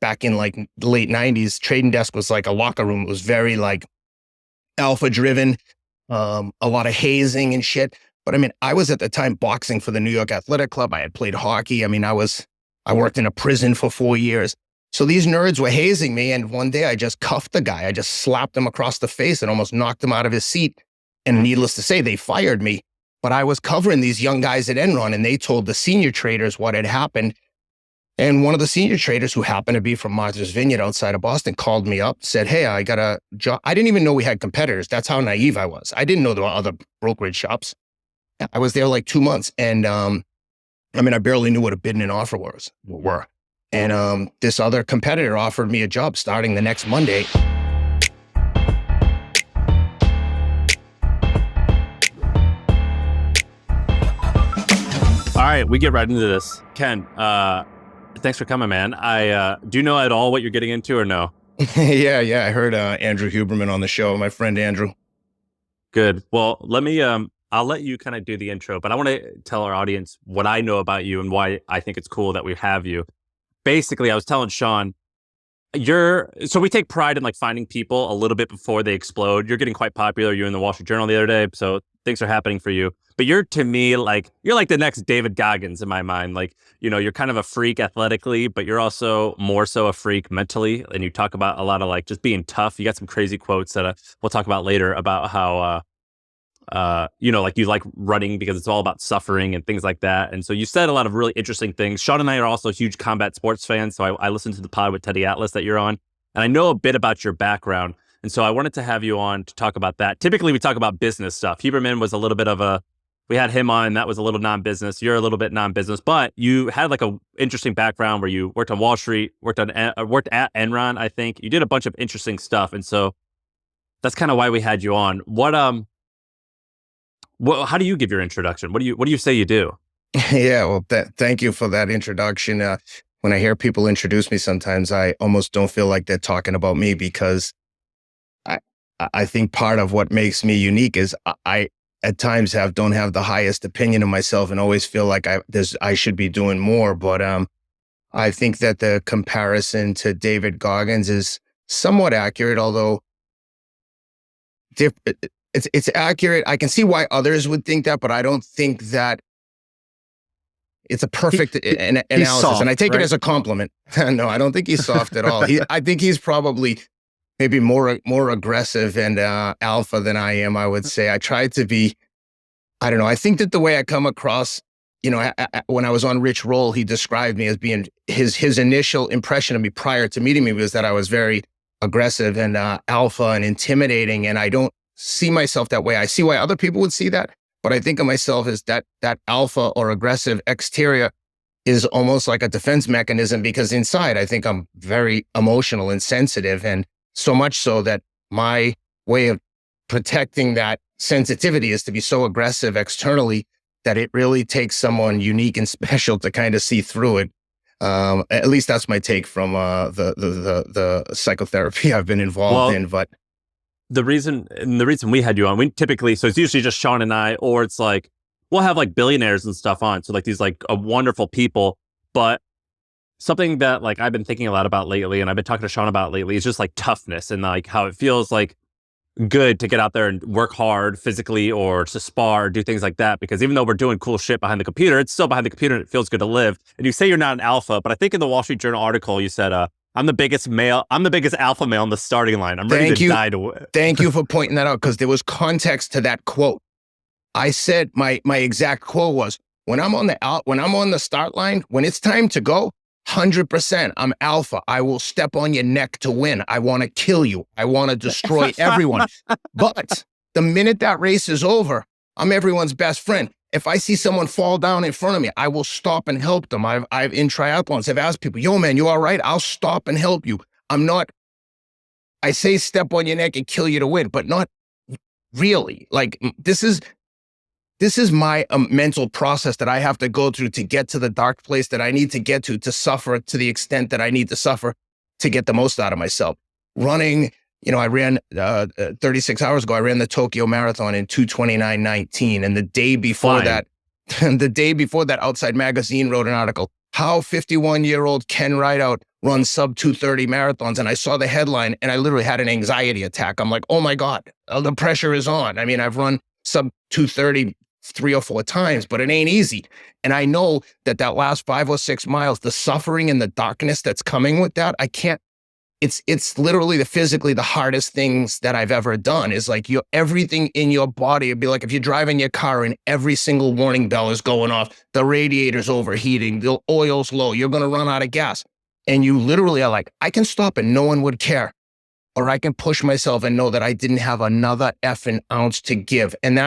back in like the late 90s, trading desk was like a locker room. It was very like alpha driven, a lot of hazing and shit. But I mean, I was at the time boxing for the New York Athletic Club. I had played hockey. I mean, I worked in a prison for 4 years. So these nerds were hazing me. And one day I just cuffed the guy. I just slapped him across the face and almost knocked him out of his seat. And needless to say, they fired me. But I was covering these young guys at Enron, and they told the senior traders what had happened. And one of the senior traders, who happened to be from Martha's Vineyard outside of Boston, called me up, said, hey, I got a job. I didn't even know we had competitors. That's how naive I was. I didn't know there were other brokerage shops. I was there like 2 months. And I mean, I barely knew what a bid and an offer were. And this other competitor offered me a job starting the next Monday. All right, we get right into this. Ken, thanks for coming, man. Do you know at all what you're getting into or no? Yeah. I heard Andrew Huberman on the show, my friend Andrew. Good. Well, I'll let you kind of do the intro, but I want to tell our audience what I know about you and why I think it's cool that we have you. Basically, I was telling Shaan, so we take pride in like finding people a little bit before they explode. You're getting quite popular. You're in the Wall Street Journal the other day, so things are happening for you. But you're, to me, like, you're like the next David Goggins in my mind. Like, you're kind of a freak athletically, but you're also more so a freak mentally. And you talk about a lot of like just being tough. You got some crazy quotes that we'll talk about later about how, like you like running because it's all about suffering and things like that. And so you said a lot of really interesting things. Shaan and I are also huge combat sports fans. So I listened to the pod with Teddy Atlas that you're on, and I know a bit about your background. And so I wanted to have you on to talk about that. Typically we talk about business stuff. Huberman was a little bit of we had him on, that was a little non-business. You're a little bit non-business, but you had like a interesting background where you worked on Wall Street, worked at Enron, I think. You did a bunch of interesting stuff. And so that's kind of why we had you on. How do you give your introduction? What do you say you do? Yeah, well, thank you for that introduction. When I hear people introduce me, sometimes I almost don't feel like they're talking about me, because I think part of what makes me unique is I at times don't have the highest opinion of myself and always feel like I should be doing more. But I think that the comparison to David Goggins is somewhat accurate, although it's accurate. I can see why others would think that, but I don't think that it's a perfect analysis. Soft, and I take right? it as a compliment. No, I don't think he's soft at all. I think he's probably maybe more aggressive and alpha than I am, I would say. I tried to be, I don't know. I think that the way I come across, when I was on Rich Roll, he described me as being, his initial impression of me prior to meeting me was that I was very aggressive and alpha and intimidating. And I don't see myself that way. I see why other people would see that, but I think of myself as that alpha or aggressive exterior is almost like a defense mechanism, because inside I think I'm very emotional and sensitive, and so much so that my way of protecting that sensitivity is to be so aggressive externally that it really takes someone unique and special to kind of see through it. At least that's my take from the psychotherapy I've been involved in. But the reason we had you on, we typically, so it's usually just Shaan and I, or it's like, we'll have like billionaires and stuff on. So like these like wonderful people, but something that like I've been thinking a lot about lately, and I've been talking to Shaan about lately, is just like toughness and like how it feels like good to get out there and work hard physically or to spar, do things like that. Because even though we're doing cool shit behind the computer, it's still behind the computer and it feels good to live. And you say you're not an alpha, but I think in the Wall Street Journal article, you said, I'm the biggest alpha male on the starting line. I'm ready to die to. Thank you for pointing that out, because there was context to that quote. I said my exact quote was, when I'm on the start line, when it's time to go, 100%, I'm alpha. I will step on your neck to win. I want to kill you. I want to destroy everyone. But the minute that race is over, I'm everyone's best friend. If I see someone fall down in front of me, I will stop and help them. I've in triathlons, I've asked people, yo man, you all right? I'll stop and help you. I say step on your neck and kill you to win, but not really. Like this is my mental process that I have to go through to get to the dark place that I need to get to suffer to the extent that I need to suffer to get the most out of myself. Running, I ran 36 hours ago, I ran the Tokyo Marathon in 2:29:19. And the day before that, Outside Magazine wrote an article, how 51-year-old Ken Rideout runs sub 230 marathons. And I saw the headline and I literally had an anxiety attack. I'm like, oh my God, the pressure is on. I mean, I've run sub 230 3 or 4 times, but it ain't easy. And I know that last 5 or 6 miles, the suffering and the darkness that's coming with that, I can't, it's literally physically the hardest things that I've ever done. Is like everything in your body. It'd be like if you're driving your car and every single warning bell is going off, the radiator's overheating, the oil's low, you're going to run out of gas. And you literally are like, I can stop and no one would care. Or I can push myself and know that I didn't have another effing ounce to give. And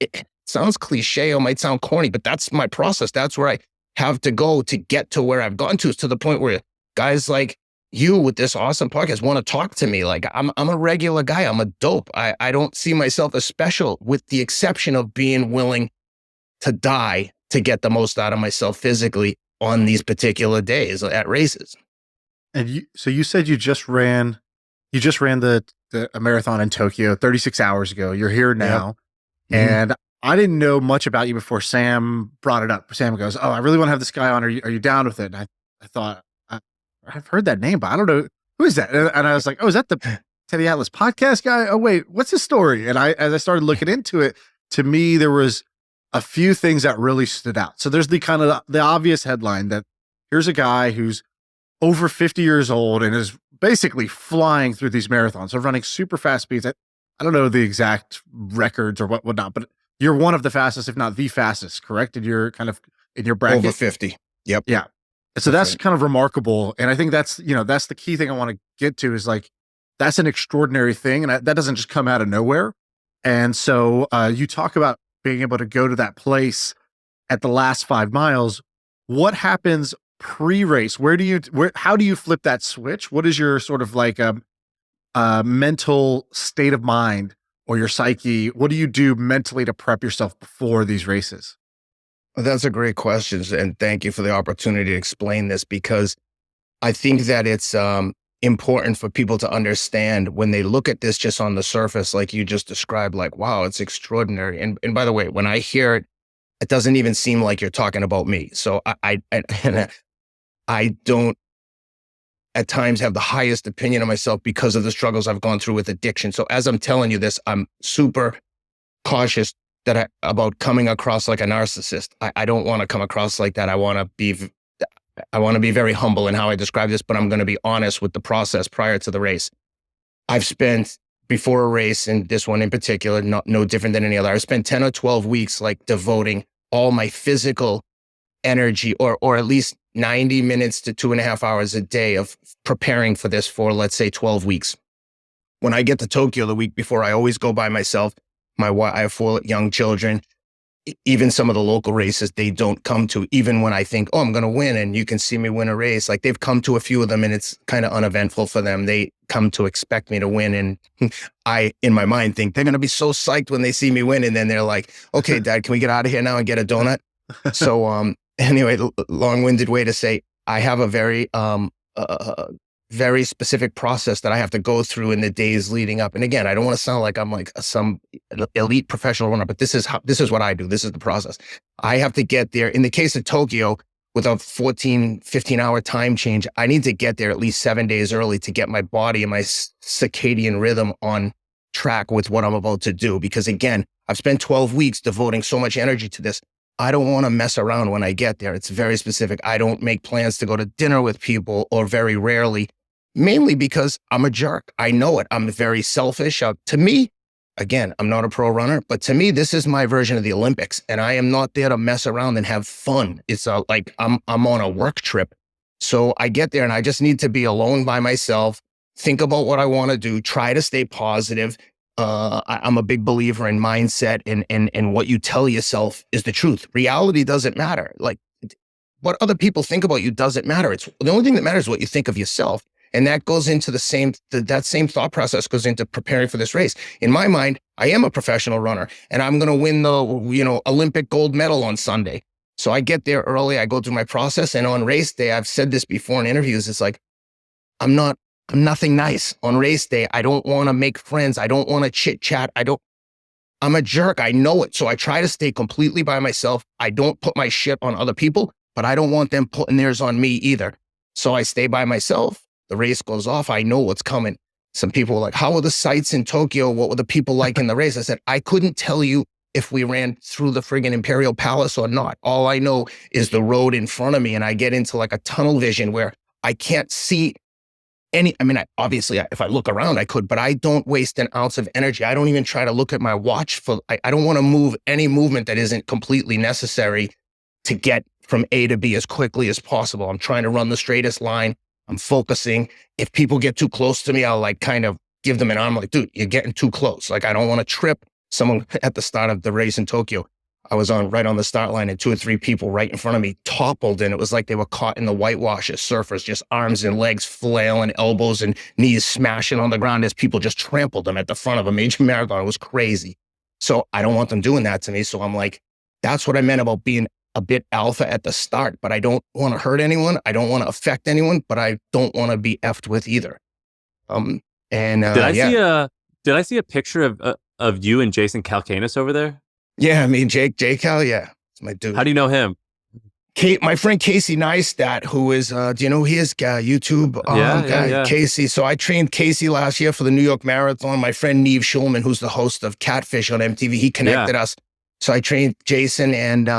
it sounds cliche or might sound corny, but that's my process. That's where I have to go to get to where I've gotten to. It's to the point where guys like you with this awesome podcast want to talk to me. Like I'm a regular guy. I'm a dope. I don't see myself as special, with the exception of being willing to die to get the most out of myself physically on these particular days at races. And so you said you just ran a marathon in Tokyo 36 hours ago. You're here now. Yep. And I didn't know much about you before Sam brought it up. Sam goes, "Oh, I really want to have this guy on. Are you down with it?" And I thought, I've heard that name, but I don't know who is that. And I was like, "Oh, is that the Teddy Atlas podcast guy? Oh, wait, what's his story?" And as I started looking into it, to me, there was a few things that really stood out. So there's the kind of the obvious headline that here's a guy who's over 50 years old and is basically flying through these marathons. So running super fast speeds. I don't know the exact records or whatnot, but you're one of the fastest, if not the fastest, correct? In your bracket? Over 50. Yep. Yeah. So that's kind of remarkable. And I think that's the key thing I want to get to is like, that's an extraordinary thing. And that doesn't just come out of nowhere. And so you talk about being able to go to that place at the last 5 miles. What happens pre-race? How do you flip that switch? What is your sort of like mental state of mind or your psyche? What do you do mentally to prep yourself before these races? That's a great question. And thank you for the opportunity to explain this, because I think that it's important for people to understand when they look at this just on the surface, like you just described, like, wow, it's extraordinary. And by the way, when I hear it, it doesn't even seem like you're talking about me. So I don't at times have the highest opinion of myself because of the struggles I've gone through with addiction. So as I'm telling you this, I'm super cautious about coming across like a narcissist. I don't want to come across like that. I want to be very humble in how I describe this, but I'm going to be honest with the process prior to the race. I've spent, before a race, and this one in particular, no different than any other, I've spent 10 or 12 weeks like devoting all my physical energy, or at least 90 minutes to 2.5 hours a day of preparing for this for, let's say, 12 weeks. When I get to Tokyo the week before, I always go by myself. My wife, I have 4 young children. Even some of the local races, they don't come to, even when I think, oh, I'm going to win and you can see me win a race. Like they've come to a few of them and it's kind of uneventful for them. They come to expect me to win. And I, in my mind, think they're going to be so psyched when they see me win. And then they're like, okay, Dad, can we get out of here now and get a donut? So anyway, long-winded way to say, I have a very specific process that I have to go through in the days leading up. And again, I don't want to sound like I'm like some elite professional runner, but this is what I do. This is the process. I have to get there. In the case of Tokyo, with a 14, 15-hour time change, I need to get there at least 7 days early to get my body and my circadian rhythm on track with what I'm about to do. Because again, I've spent 12 weeks devoting so much energy to this. I don't want to mess around when I get there. It's very specific. I don't make plans to go to dinner with people, or very rarely. Mainly because I'm a jerk. I know it. I'm very selfish. To me, again, I'm not a pro runner, but to me, this is my version of the Olympics, and I am not there to mess around and have fun. It's like I'm on a work trip. So I get there and I just need to be alone by myself, think about what I want to do, try to stay positive. I'm a big believer in mindset, and what you tell yourself is the truth. Reality doesn't matter. Like what other people think about you doesn't matter. It's the only thing that matters is what you think of yourself. And that goes into that same thought process goes into preparing for this race. In my mind, I am a professional runner and I'm going to win the, Olympic gold medal on Sunday. So I get there early, I go through my process, and on race day, I've said this before in interviews, it's like, I'm nothing nice on race day. I don't want to make friends. I don't want to chit chat. I'm a jerk. I know it. So I try to stay completely by myself. I don't put my shit on other people. but I don't want them putting theirs on me either. So I stay by myself. The race goes off. I know what's coming. Some people were like, how were the sights in Tokyo? What were the people like in the race? I said, I couldn't tell you if we ran through the friggin' Imperial Palace or not. All I know is the road in front of me, and I get into like a tunnel vision where I can't see obviously, if I look around, I could, but I don't waste an ounce of energy. I don't even try to look at my watch I don't want to move any movement that isn't completely necessary to get from A to B as quickly as possible. I'm trying to run the straightest line. I'm focusing. If people get too close to me, I'll like kind of give them an arm like, dude, you're getting too close. Like, I don't want to trip someone at the start of the race in Tokyo. I was right on the start line, and 2 or 3 people right in front of me toppled, and it was like they were caught in the whitewash as surfers, just arms and legs flailing, elbows and knees smashing on the ground as people just trampled them at the front of a major marathon. It was crazy. So I don't want them doing that to me. So I'm like, that's what I meant about being a bit alpha at the start, but I don't want to hurt anyone. I don't want to affect anyone, but I don't want to be effed with either. Did I see a picture of you and Jason Calcanis over there? Yeah, I mean, Jake Cal, yeah, it's my dude. How do you know him? My friend Casey Neistat, who is, do you know who he is? YouTube guy, yeah. Casey. So I trained Casey last year for the New York Marathon. My friend Neve Schulman, who's the host of Catfish on MTV, he connected us. So I trained Jason and,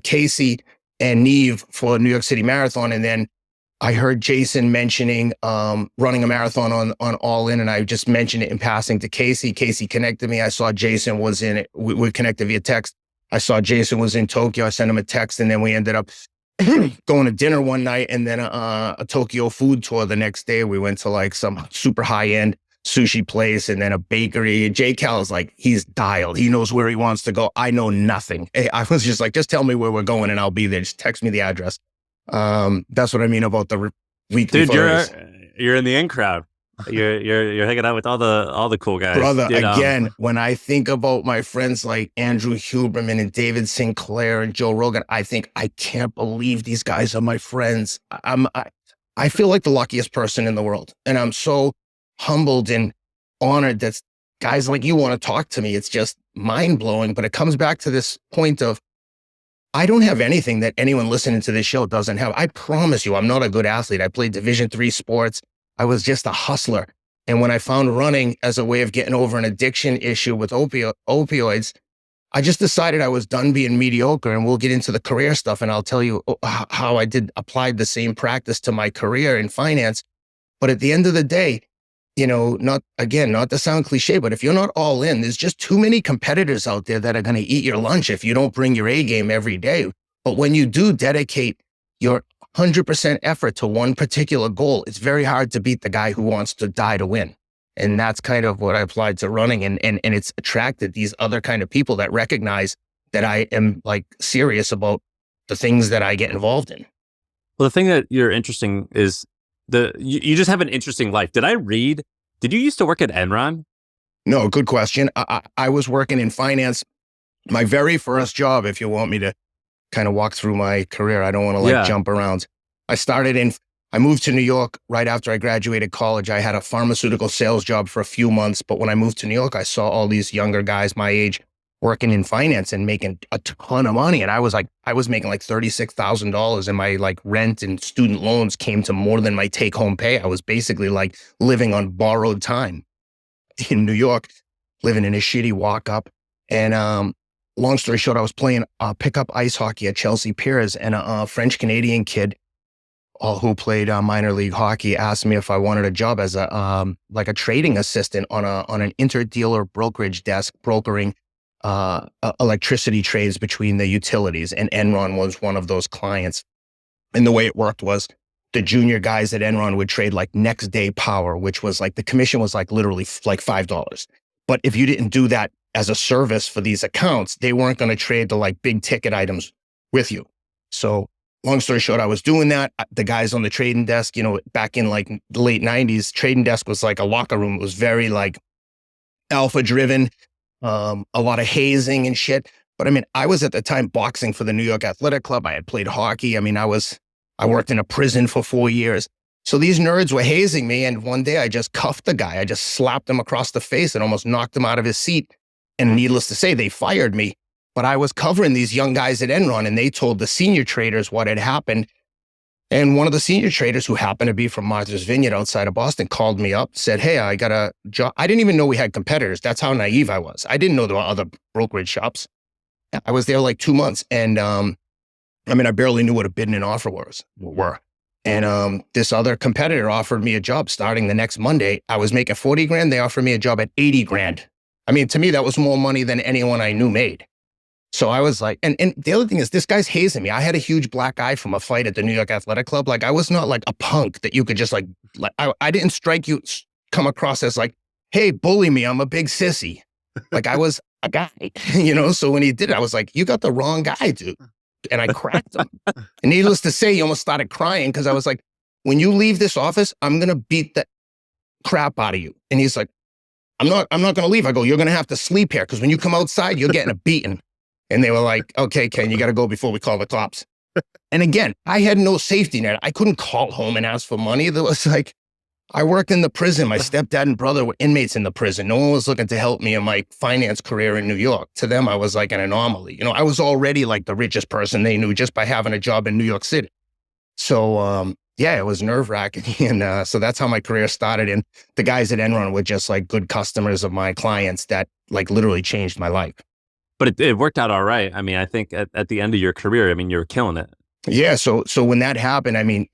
Casey and Neve for New York City Marathon. And then I heard Jason mentioning running a marathon on All In, and I just mentioned it in passing to Casey. Casey connected me. I saw Jason was in it. We connected via text. I saw Jason was in Tokyo. I sent him a text, and then we ended up going to dinner one night, and then a Tokyo food tour the next day. We went to like some super high-end sushi place and then a bakery. J Cal is like, he's dialed. He knows where he wants to go. I know nothing. I was just like, just tell me where we're going and I'll be there. Just text me the address. That's what I mean about the weekly. Dude, you're in the in crowd. You're hanging out with all the cool guys. Brother, again, when I think about my friends like Andrew Huberman and David Sinclair and Joe Rogan, I think, I can't believe these guys are my friends. I feel like the luckiest person in the world. And I'm so humbled and honored that guys like you want to talk to me. It's just mind blowing, but it comes back to this point of, I don't have anything that anyone listening to this show doesn't have. I promise you, I'm not a good athlete. I played Division III sports. I was just a hustler. And when I found running as a way of getting over an addiction issue with opioids, I just decided I was done being mediocre. And we'll get into the career stuff, and I'll tell you how I applied the same practice to my career in finance. But at the end of the day, not to sound cliche, but if you're not all in, there's just too many competitors out there that are going to eat your lunch if you don't bring your A game every day. But when you do dedicate your 100% effort to one particular goal, it's very hard to beat the guy who wants to die to win. And that's kind of what I applied to running. And it's attracted these other kind of people that recognize that I am like serious about the things that I get involved in. Well, the thing that you're interesting is you just have an interesting life. Did you used to work at Enron? No, good question. I was working in finance. My very first job, if you want me to kind of walk through my career, I don't want to jump around. I moved to New York right after I graduated college. I had a pharmaceutical sales job for a few months, but when I moved to New York, I saw all these younger guys my age working in finance and making a ton of money. And I was making like $36,000, and my like rent and student loans came to more than my take home pay. I was basically like living on borrowed time in New York, living in a shitty walk up. And long story short, I was playing pickup ice hockey at Chelsea Piers, and a French Canadian kid who played minor league hockey asked me if I wanted a job as a trading assistant on an interdealer brokerage desk, brokering electricity trades between the utilities, and Enron was one of those clients. And the way it worked was the junior guys at Enron would trade like next day power, which was like the commission was like literally like $5. But if you didn't do that as a service for these accounts, they weren't going to trade the like big ticket items with you. So long story short, I was doing that. The guys on the trading desk, back in like the late 90s, trading desk was like a locker room. It was very like alpha driven. A lot of hazing and shit. But I mean, I was at the time boxing for the New York Athletic Club. I had played hockey. I mean, I worked in a prison for 4 years. So these nerds were hazing me. And one day I just cuffed the guy. I just slapped him across the face and almost knocked him out of his seat. And needless to say, they fired me. But I was covering these young guys at Enron, and they told the senior traders what had happened. And one of the senior traders, who happened to be from Martha's Vineyard outside of Boston, called me up, said, "Hey, I got a job." I didn't even know we had competitors. That's how naive I was. I didn't know there were other brokerage shops. I was there like 2 months. And I barely knew what a bid and an offer were. And this other competitor offered me a job starting the next Monday. I was making 40 grand. They offered me a job at 80 grand. I mean, to me, that was more money than anyone I knew made. So I was like, and the other thing is, this guy's hazing me. I had a huge black eye from a fight at the New York Athletic Club. Like, I was not like a punk that you could just like I didn't come across as like, "Hey, bully me, I'm a big sissy." Like, I was a guy, So when he did it, I was like, "You got the wrong guy, dude." And I cracked him. And needless to say, he almost started crying, because I was like, "When you leave this office, I'm going to beat the crap out of you." And he's like, I'm not going to leave. I go, "You're going to have to sleep here, because when you come outside, you're getting a beating." And they were like, "Okay, Ken, you got to go before we call the cops." And again, I had no safety net. I couldn't call home and ask for money. There was like, I worked in the prison. My stepdad and brother were inmates in the prison. No one was looking to help me in my finance career in New York. To them, I was like an anomaly. I was already like the richest person they knew just by having a job in New York City. So, yeah, it was nerve-wracking. And so that's how my career started. And the guys at Enron were just like good customers of my clients that like literally changed my life. But it worked out all right. I mean, I think at the end of your career, you were killing it. Yeah. So when that happened,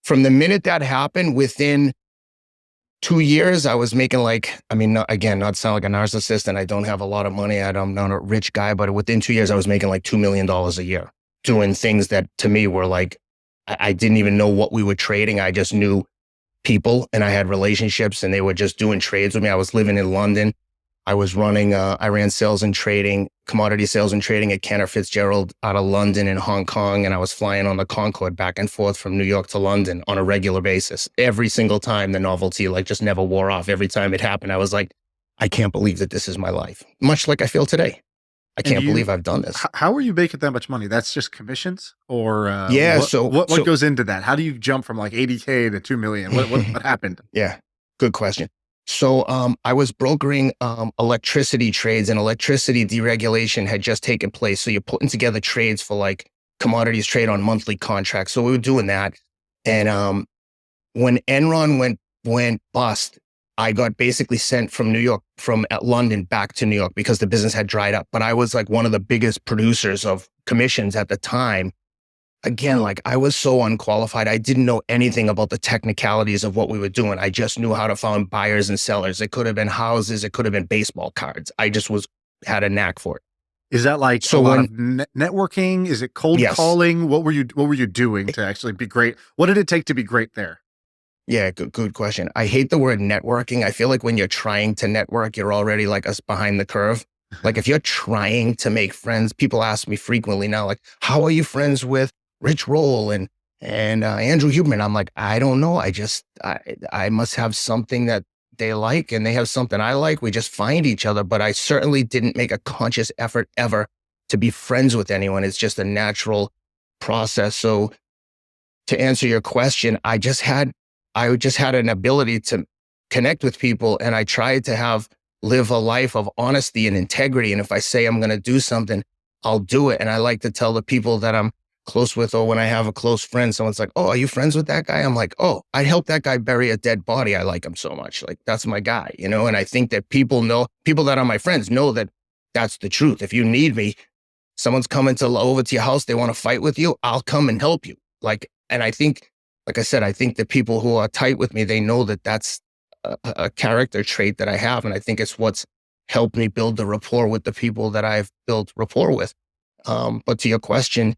from the minute that happened, within 2 years, I was making again, not sound like a narcissist, and I don't have a lot of money. I'm not a rich guy, but within 2 years, I was making like $2 million a year, doing things that to me were like, I didn't even know what we were trading. I just knew people, and I had relationships, and they were just doing trades with me. I was living in London. I was running, I ran sales and trading, commodity sales and trading at Cantor Fitzgerald out of London and Hong Kong. And I was flying on the Concorde back and forth from New York to London on a regular basis. Every single time, the novelty just never wore off. Every time it happened, I was like, I can't believe that this is my life. Much like I feel today. I can't believe I've done this. How are you making that much money? That's just commissions, or yeah. What goes into that? How do you jump from like 80K to 2 million? What happened? Yeah, good question. So I was brokering electricity trades, and electricity deregulation had just taken place. So you're putting together trades for like commodities trade on monthly contracts. So we were doing that. And when Enron went bust, I got basically sent from London back to New York, because the business had dried up. But I was like one of the biggest producers of commissions at the time. Again, like, I was so unqualified. I didn't know anything about the technicalities of what we were doing. I just knew how to find buyers and sellers. It could have been houses. It could have been baseball cards. I just had a knack for it. Is that like a lot of networking? Is it cold calling? What were you doing to actually be great? What did it take to be great there? Yeah, good question. I hate the word networking. I feel like when you're trying to network, you're already like us behind the curve. Like, if you're trying to make friends, people ask me frequently now, like, "How are you friends with Rich Roll and Andrew Huberman?" I'm like, I don't know. I must have something that they like, and they have something I like. We just find each other. But I certainly didn't make a conscious effort ever to be friends with anyone. It's just a natural process. So to answer your question, I just had an ability to connect with people, and I tried to live a life of honesty and integrity. And if I say I'm going to do something, I'll do it. And I like to tell the people that I'm close with, or when I have a close friend, someone's like, "Oh, are you friends with that guy?" I'm like, "Oh, I'd help that guy bury a dead body. I like him so much. Like, that's my guy, And I think that people that are my friends know that that's the truth. If you need me, someone's coming over to your house, they want to fight with you, I'll come and help you. And I think, like I said, I think the people who are tight with me, they know that that's a character trait that I have. And I think it's what's helped me build the rapport with the people that I've built rapport with. But to your question,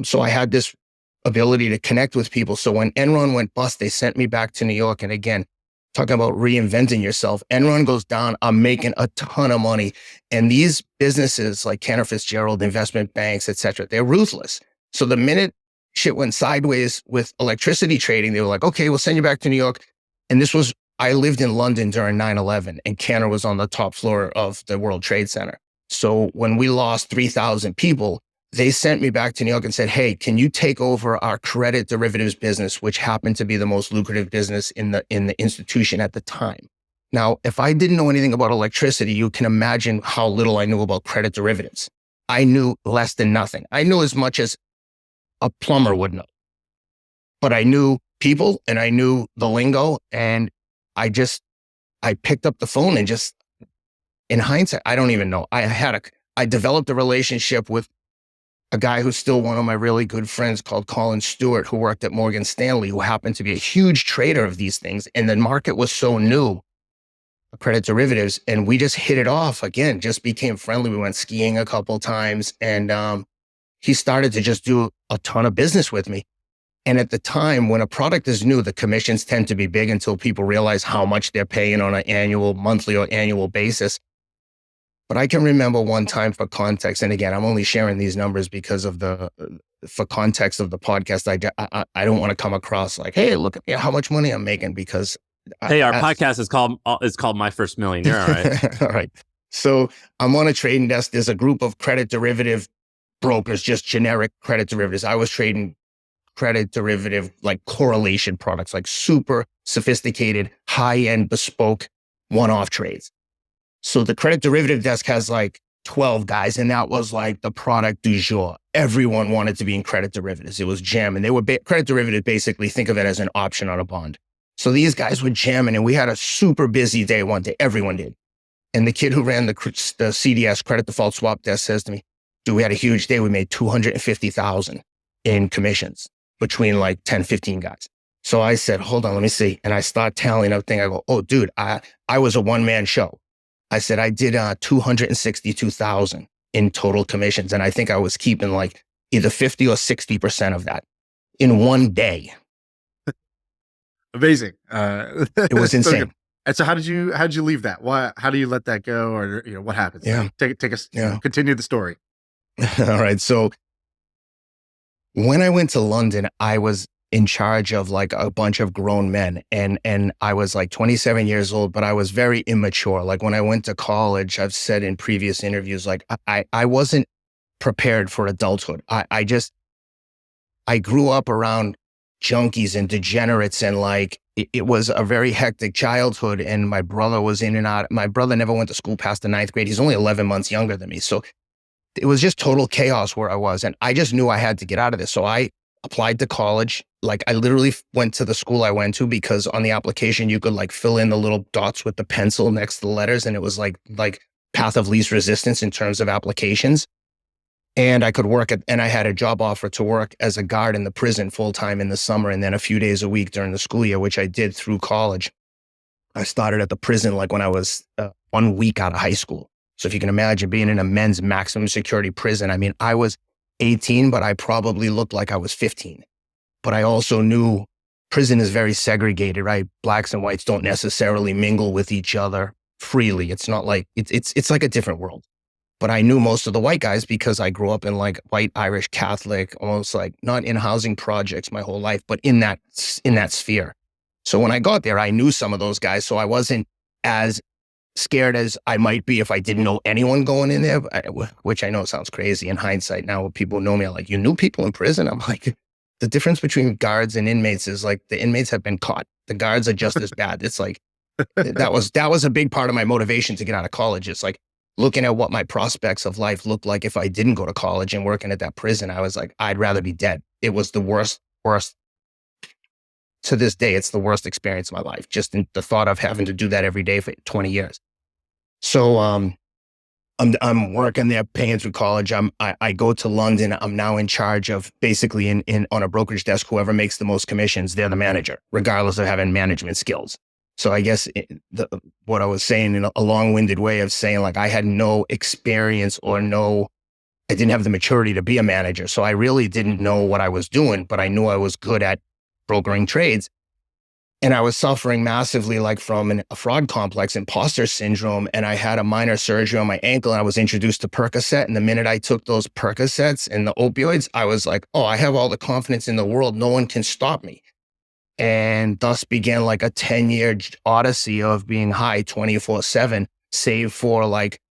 so I had this ability to connect with people. So when Enron went bust, they sent me back to New York. And again, talking about reinventing yourself, Enron goes down, I'm making a ton of money. And these businesses like Cantor Fitzgerald, investment banks, et cetera, they're ruthless. So the minute shit went sideways with electricity trading, they were like, "Okay, we'll send you back to New York." And I lived in London during 9/11, and Cantor was on the top floor of the World Trade Center. So when we lost 3,000 people, they sent me back to New York and said, "Hey, can you take over our credit derivatives business," which happened to be the most lucrative business in the institution at the time. Now, if I didn't know anything about electricity, you can imagine how little I knew about credit derivatives. I knew less than nothing. I knew as much as a plumber would know, but I knew people and I knew the lingo, and I picked up the phone and just, in hindsight, I don't even know. I developed a relationship with a guy who's still one of my really good friends called Colin Stewart, who worked at Morgan Stanley, who happened to be a huge trader of these things. And the market was so new, credit derivatives, and we just hit it off again, just became friendly. We went skiing a couple times, and he started to just do a ton of business with me. And at the time, when a product is new, the commissions tend to be big until people realize how much they're paying on an monthly or annual basis. But I can remember one time, for context, and again, I'm only sharing these numbers because of for context of the podcast. I don't want to come across like, hey, look at me, how much money I'm making, because hey, our podcast is called My First Million. You're all right. All right. So I'm on a trading desk. There's a group of credit derivative brokers, just generic credit derivatives. I was trading credit derivative, like correlation products, like super sophisticated, high-end, bespoke, one-off trades. So the credit derivative desk has like 12 guys, and that was like the product du jour. Everyone wanted to be in credit derivatives. It was jamming. They were credit derivative, basically think of it as an option on a bond. So these guys were jamming, and we had a super busy day one day. Everyone did. And the kid who ran the CDS, credit default swap desk, says to me, dude, we had a huge day. We made $250,000 in commissions between like 10, 15 guys. So I said, hold on, let me see. And I start tallying up thing. I go, oh, dude, I was a one-man show. I said, I did 262,000 in total commissions. And I think I was keeping like either 50 or 60% of that in one day. Amazing. It was insane. So, and so how did you leave that? How do you let that go? Or, what happens? Yeah. Take us, continue the story. All right. So when I went to London, I was in charge of like a bunch of grown men, and I was like 27 years old, but I was very immature. Like when I went to college, I've said in previous interviews, like I wasn't prepared for adulthood. I grew up around junkies and degenerates, and like it was a very hectic childhood, and my brother was in and out. My brother never went to school past the 9th grade. He's only 11 months younger than me. So it was just total chaos where I was, and I just knew I had to get out of this. So I applied to college. Like I literally went to the school I went to because on the application you could like fill in the little dots with the pencil next to the letters, and it was like path of least resistance in terms of applications. And I could work and I had a job offer to work as a guard in the prison full-time in the summer, and then a few days a week during the school year, which I did through college. I started at the prison like when I was 1 week out of high school. So if you can imagine being in a men's maximum security prison, I mean, I was 18, but I probably looked like I was 15. But I also knew prison is very segregated, right? Blacks and whites don't necessarily mingle with each other freely. It's not like, it's like a different world. But I knew most of the white guys because I grew up in like white Irish Catholic, almost like not in housing projects my whole life, but in that sphere. So when I got there, I knew some of those guys. So I wasn't as scared as I might be if I didn't know anyone going in there, which I know sounds crazy in hindsight. Now when people know me, I'm like, you knew people in prison? I'm like, the difference between guards and inmates is like the inmates have been caught. The guards are just as bad. It's like, that was a big part of my motivation to get out of college. It's like looking at what my prospects of life looked like if I didn't go to college and working at that prison. I was like, I'd rather be dead. It was the worst. To this day, it's the worst experience of my life. Just in the thought of having to do that every day for 20 years. So I'm working there, paying through college. I go to London. I'm now in charge of basically on a brokerage desk. Whoever makes the most commissions, they're the manager, regardless of having management skills. So I guess what I was saying in a long-winded way of saying, like, I had no experience I didn't have the maturity to be a manager. So I really didn't know what I was doing, but I knew I was good at brokering trades. And I was suffering massively, like from a fraud complex, imposter syndrome. And I had a minor surgery on my ankle, and I was introduced to Percocet. And the minute I took those Percocets and the opioids, I was like, oh, I have all the confidence in the world. No one can stop me. And thus began like a 10-year odyssey of being high 24/7, save for like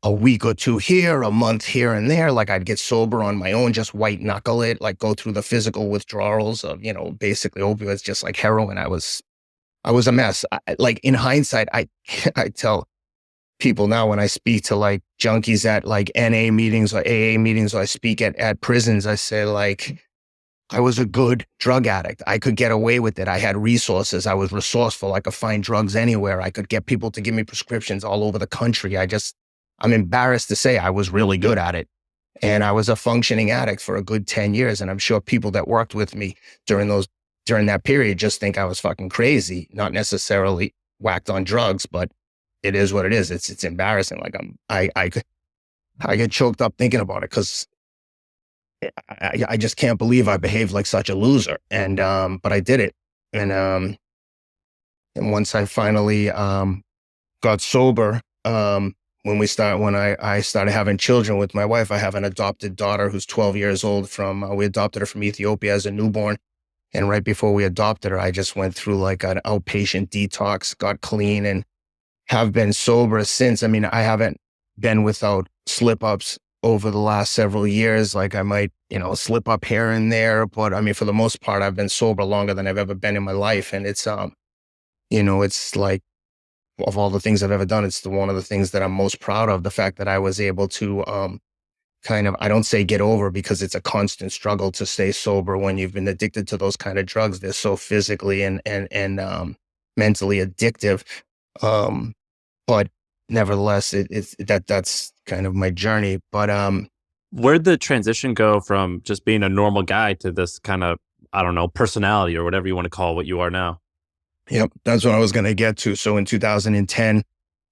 a week or two here, a month here and there. Like I'd get sober on my own, just white knuckle it, like go through the physical withdrawals of, basically opioids, just like heroin. I was a mess. Like in hindsight, I tell people now when I speak to like junkies at like NA meetings or AA meetings, or I speak at prisons, I say like, I was a good drug addict. I could get away with it. I had resources. I was resourceful. I could find drugs anywhere. I could get people to give me prescriptions all over the country. I'm embarrassed to say I was really good at it. And I was a functioning addict for a good 10 years. And I'm sure people that worked with me during that period just think I was fucking crazy, not necessarily whacked on drugs, but it is what it is. It's embarrassing. Like I get choked up thinking about it because I just can't believe I behaved like such a loser. And, but I did it. And once I finally, got sober, when I started having children with my wife, I have an adopted daughter who's 12 years old we adopted her from Ethiopia as a newborn. And right before we adopted her, I just went through like an outpatient detox, got clean, and have been sober since. I mean, I haven't been without slip ups over the last several years. Like I might, slip up here and there, but I mean, for the most part, I've been sober longer than I've ever been in my life. And it's, it's like, of all the things I've ever done, it's one of the things that I'm most proud of. The fact that I was able to, I don't say get over, because it's a constant struggle to stay sober when you've been addicted to those kind of drugs. They're so physically and mentally addictive. But nevertheless, that's kind of my journey. But where'd the transition go from just being a normal guy to this kind of, I don't know, personality or whatever you want to call what you are now? Yep, that's what I was going to get to. So in 2010,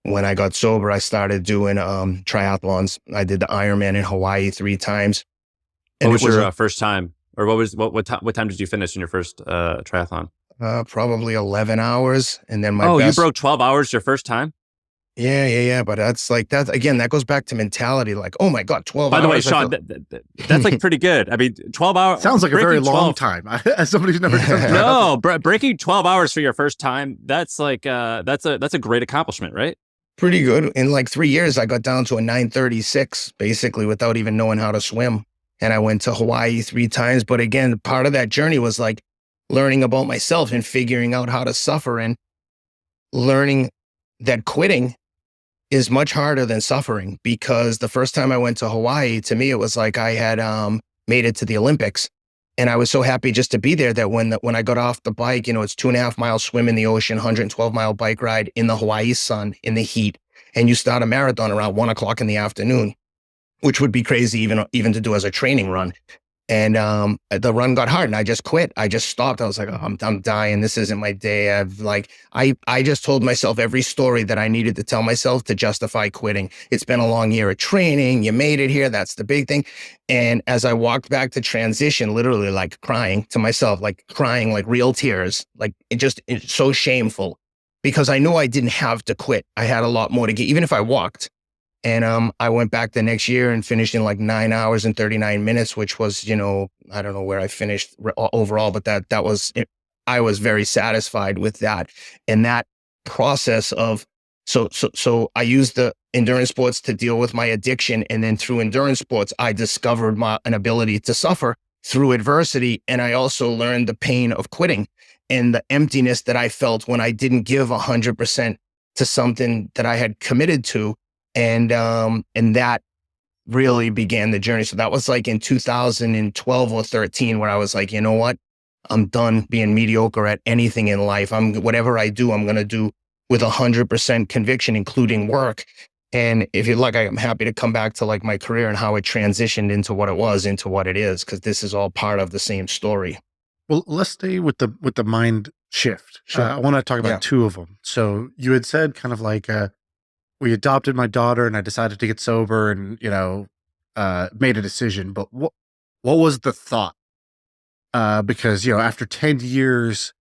when I got sober, I started doing triathlons. I did the Ironman in Hawaii 3 times. And what was your first time? Or what time did you finish in your first triathlon? Probably 11 hours. And then you broke 12 hours your first time? Yeah. But that's like that. Again, that goes back to mentality. Like, oh my God, 12 hours. By the way, Shaan, that's like pretty good. I mean, 12 hours. Sounds like a very long time. As somebody who's never done that. No, breaking 12 hours for your first time, that's like, that's a great accomplishment, right? Pretty good. In like 3 years, I got down to a 9:36, basically without even knowing how to swim. And I went to Hawaii 3 times. But again, part of that journey was like learning about myself and figuring out how to suffer, and learning that quitting is much harder than suffering. Because the first time I went to Hawaii, to me, it was like I had made it to the Olympics. And I was so happy just to be there that when I got off the bike, it's 2.5 mile swim in the ocean, 112-mile bike ride in the Hawaii sun, in the heat. And you start a marathon around 1 o'clock in the afternoon, which would be crazy even to do as a training run. And the run got hard and I just quit. I just stopped. I was like, oh, I'm dying. This isn't my day. I just told myself every story that I needed to tell myself to justify quitting. It's been a long year of training. You made it here. That's the big thing. And as I walked back to transition, literally like crying to myself, like crying, like real tears, like it's so shameful, because I knew I didn't have to quit. I had a lot more to get, even if I walked. And I went back the next year and finished in like 9 hours and 39 minutes, which was, I don't know where I finished overall, but that was it. I was very satisfied with that. And that process of, so I used the endurance sports to deal with my addiction. And then through endurance sports, I discovered an ability to suffer through adversity. And I also learned the pain of quitting and the emptiness that I felt when I didn't give 100% to something that I had committed to. And that really began the journey. So that was like in 2012 or 13, where I was like, you know what? I'm done being mediocre at anything in life. Whatever I do, I'm going to do with 100% conviction, including work. And if you'd like, I'm happy to come back to like my career and how it transitioned into what it was, into what it is, because this is all part of the same story. Well, let's stay with the mind shift. Sure. I want to talk about 2 of them. So you had said kind of like, we adopted my daughter and I decided to get sober and, made a decision. But what was the thought? Because, after 10 years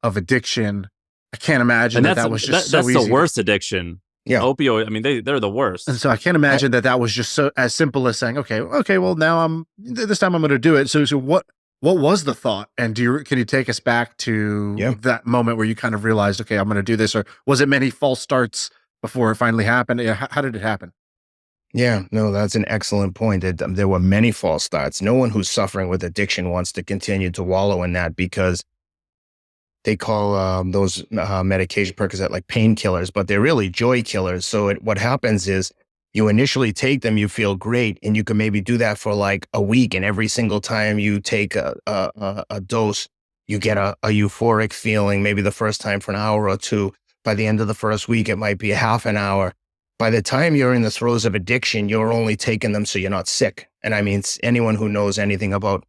of addiction, I can't imagine that was just so easy. That's the worst addiction. Yeah. Opioid. I mean, they're the worst. And so I can't imagine that was just so as simple as saying, okay, well now this time I'm going to do it. So what was the thought? And can you take us back to that moment where you kind of realized, okay, I'm going to do this? Or was it many false starts before it finally happened? How did it happen? Yeah, no, that's an excellent point. There were many false starts. No one who's suffering with addiction wants to continue to wallow in that, because they call those medication Percocet like painkillers, but they're really joy killers. So what happens is you initially take them, you feel great, and you can maybe do that for like a week. And every single time you take a dose, you get a euphoric feeling, maybe the first time for an hour or two. By the end of the first week, it might be a half an hour. By the time you're in the throes of addiction, you're only taking them so you're not sick. And I mean, anyone who knows anything about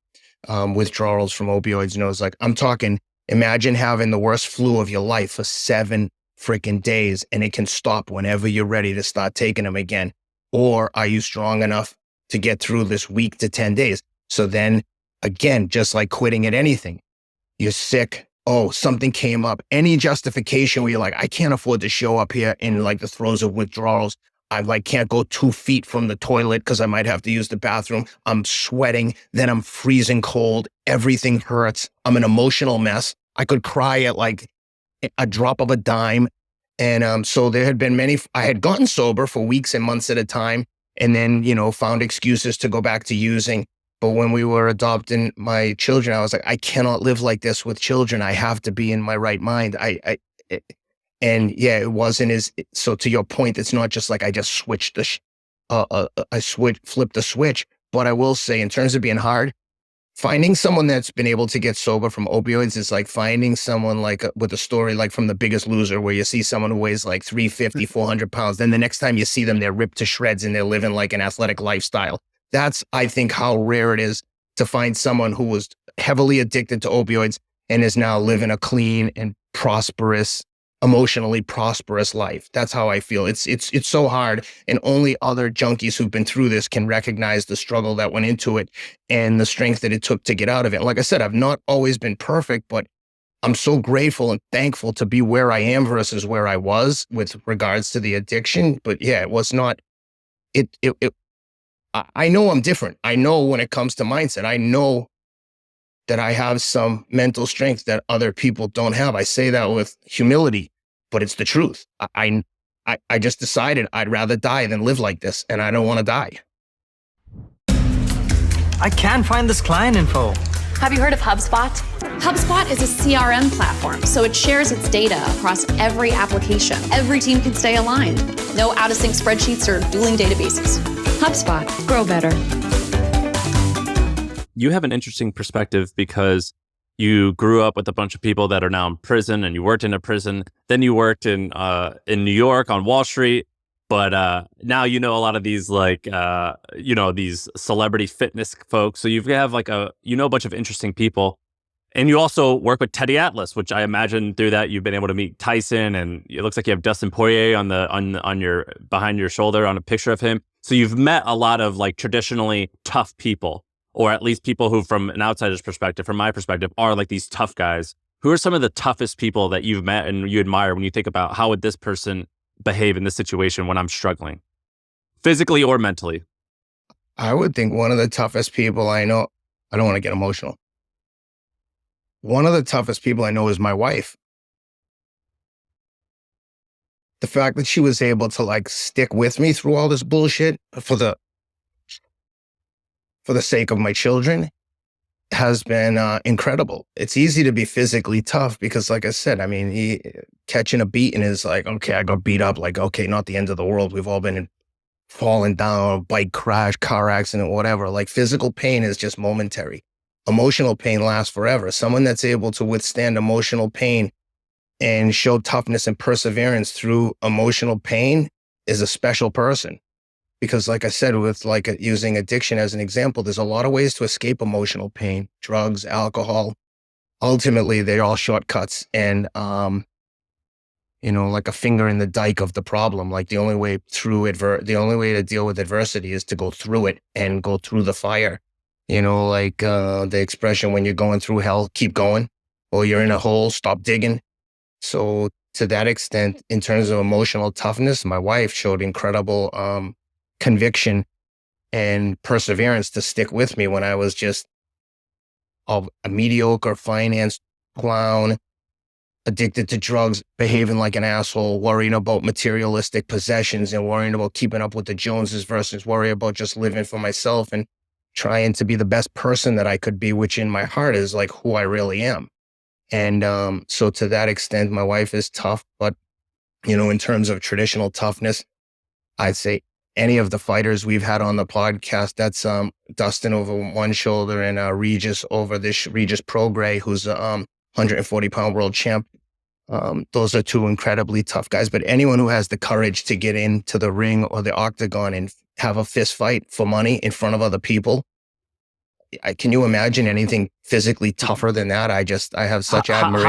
withdrawals from opioids knows, like, I'm talking, imagine having the worst flu of your life for 7 freaking days, and it can stop whenever you're ready to start taking them again. Or are you strong enough to get through this week to 10 days? So then again, just like quitting at anything, you're sick. Oh, something came up. Any justification where you're like, I can't afford to show up here in like the throes of withdrawals. I like can't go 2 feet from the toilet because I might have to use the bathroom. I'm sweating. Then I'm freezing cold. Everything hurts. I'm an emotional mess. I could cry at like a drop of a dime. And so there had been I had gotten sober for weeks and months at a time, and then, found excuses to go back to using. But when we were adopting my children, I was like, I cannot live like this with children. I have to be in my right mind. And yeah, it wasn't so to your point, it's not just like I just switched flipped the switch. But I will say, in terms of being hard, finding someone that's been able to get sober from opioids is like finding someone like with a story like from The Biggest Loser, where you see someone who weighs like 350, 400 pounds. Then the next time you see them, they're ripped to shreds and they're living like an athletic lifestyle. That's, I think, how rare it is to find someone who was heavily addicted to opioids and is now living a clean and prosperous, emotionally prosperous life. That's how I feel. It's so hard, and only other junkies who've been through this can recognize the struggle that went into it and the strength that it took to get out of it. And like I said, I've not always been perfect, but I'm so grateful and thankful to be where I am versus where I was with regards to the addiction. But yeah, it was not, I know I'm different. I know when it comes to mindset, I know that I have some mental strength that other people don't have. I say that with humility, but it's the truth. I just decided I'd rather die than live like this, and I don't want to die. I can't find this client info. Have you heard of HubSpot? HubSpot is a CRM platform, so it shares its data across every application. Every team can stay aligned. No out-of-sync spreadsheets or dueling databases. HubSpot. Grow better. You have an interesting perspective because you grew up with a bunch of people that are now in prison, and you worked in a prison. Then you worked in New York on Wall Street. But now you know a lot of these these celebrity fitness folks. So you have like a bunch of interesting people. And you also work with Teddy Atlas, which I imagine through that you've been able to meet Tyson, and it looks like you have Dustin Poirier on your behind your shoulder on a picture of him. So you've met a lot of like traditionally tough people, or at least people who, from an outsider's perspective, from my perspective, are like these tough guys. Who are some of the toughest people that you've met and you admire when you think about how would this person behave in this situation when I'm struggling, physically or mentally? I would think one of the toughest people I know, I don't want to get emotional. One of the toughest people I know is my wife. The fact that she was able to like stick with me through all this bullshit for the sake of my children has been incredible. It's easy to be physically tough because, like I said, I mean, catching a beating is like, okay, I got beat up. Like, okay, not the end of the world. We've all been falling down, bike crash, car accident, whatever. Like, physical pain is just momentary. Emotional pain lasts forever. Someone that's able to withstand emotional pain and show toughness and perseverance through emotional pain is a special person. Because like I said, with like using addiction as an example, there's a lot of ways to escape emotional pain: drugs, alcohol. Ultimately, they're all shortcuts and, like a finger in the dike of the problem. Like the only way to deal with adversity is to go through it and go through the fire. The expression, when you're going through hell, keep going, or you're in a hole, stop digging. So to that extent, in terms of emotional toughness, my wife showed incredible, conviction and perseverance to stick with me when I was just a mediocre finance clown, addicted to drugs, behaving like an asshole, worrying about materialistic possessions and worrying about keeping up with the Joneses versus worry about just living for myself and trying to be the best person that I could be, which in my heart is like who I really am. And so to that extent, my wife is tough. But, in terms of traditional toughness, I'd say any of the fighters we've had on the podcast, that's Dustin over one shoulder and Regis Prograis, who's a 140-pound world champ. Those are two incredibly tough guys. But anyone who has the courage to get into the ring or the octagon and have a fist fight for money in front of other people, can you imagine anything physically tougher than that? I have such admiration.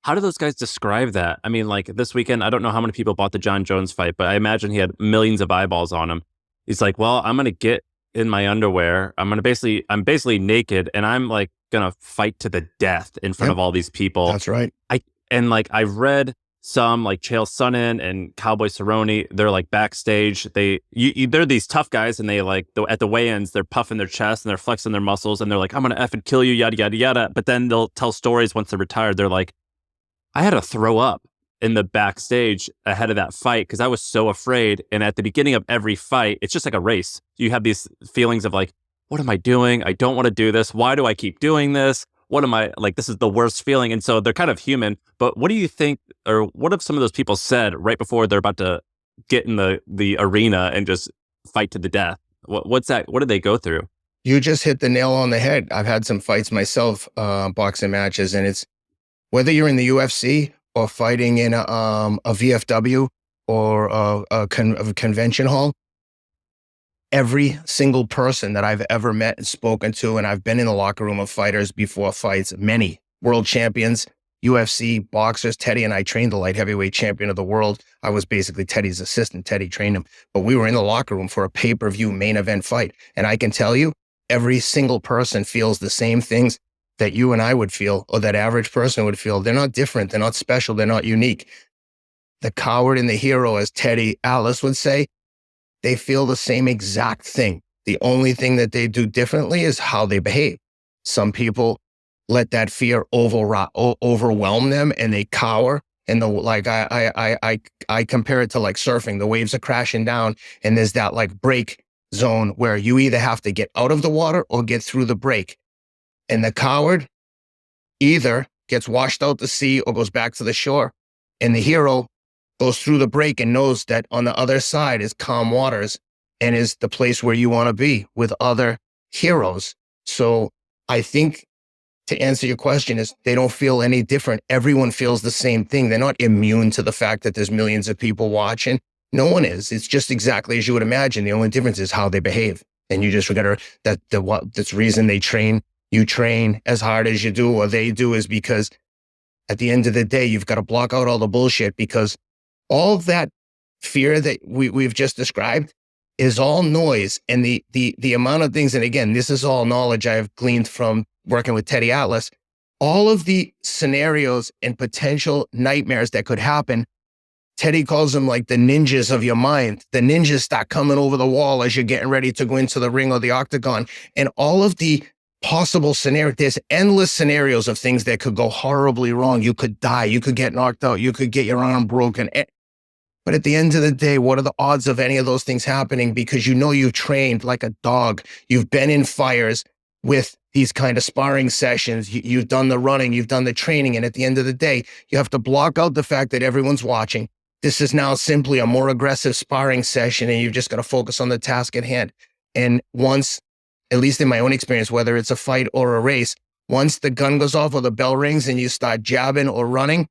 How do those guys describe that? I mean, like this weekend, I don't know how many people bought the John Jones fight, but I imagine he had millions of eyeballs on him. He's like, well, I'm going to get in my underwear. I'm basically naked, and I'm like going to fight to the death in front of all these people. That's right. I've read some like Chael Sonnen and Cowboy Cerrone. They're like backstage. They're these tough guys, and they like at the weigh-ins, they're puffing their chest and they're flexing their muscles, and they're like, I'm going to effing kill you, yada, yada, yada. But then they'll tell stories once they're retired. They're like, I had to throw up in the backstage ahead of that fight because I was so afraid. And at the beginning of every fight, it's just like a race. You have these feelings of like, what am I doing? I don't want to do this. Why do I keep doing this? What am I like? This is the worst feeling. And so they're kind of human. But what do you think, or what have some of those people said right before they're about to get in the arena and just fight to the death? What's that? What did they go through? You just hit the nail on the head. I've had some fights myself, boxing matches, and it's whether you're in the UFC or fighting in a VFW or a convention hall. Every single person that I've ever met and spoken to, and I've been in the locker room of fighters before fights, many world champions, UFC boxers. Teddy and I trained the light heavyweight champion of the world. I was basically Teddy's assistant. Teddy trained him, but we were in the locker room for a pay-per-view main event fight. And I can tell you, every single person feels the same things that you and I would feel, or that average person would feel. They're not different. They're not special. They're not unique. The coward and the hero, as Teddy Atlas would say, they feel the same exact thing. The only thing that they do differently is how they behave. Some people let that fear overwhelm them and they cower. And I compare it to like surfing. The waves are crashing down and there's that like break zone where you either have to get out of the water or get through the break. And the coward either gets washed out to sea or goes back to the shore. And the hero goes through the break and knows that on the other side is calm waters and is the place where you want to be with other heroes. So I think to answer your question is they don't feel any different. Everyone feels the same thing. They're not immune to the fact that there's millions of people watching. No one is. It's just exactly as you would imagine. The only difference is how they behave. And you just got to, that's the reason they train. You train as hard as you do or they do is because at the end of the day, you've got to block out all the bullshit because all of that fear that we've just described is all noise. And the amount of things, and again, this is all knowledge I've gleaned from working with Teddy Atlas, all of the scenarios and potential nightmares that could happen, Teddy calls them like the ninjas of your mind. The ninjas start coming over the wall as you're getting ready to go into the ring or the octagon. And all of the possible scenarios, there's endless scenarios of things that could go horribly wrong. You could die, you could get knocked out, you could get your arm broken. But at the end of the day, what are the odds of any of those things happening? Because you know you've trained like a dog. You've been in fires with these kind of sparring sessions. You've done the running, you've done the training. And at the end of the day, you have to block out the fact that everyone's watching. This is now simply a more aggressive sparring session and you've just got to focus on the task at hand. And once, at least in my own experience, whether it's a fight or a race, once the gun goes off or the bell rings and you start jabbing or running,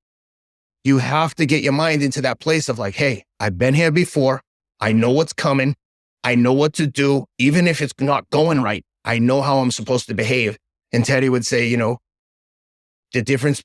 you have to get your mind into that place of like, hey, I've been here before. I know what's coming. I know what to do. Even if it's not going right, I know how I'm supposed to behave. And Teddy would say, the difference,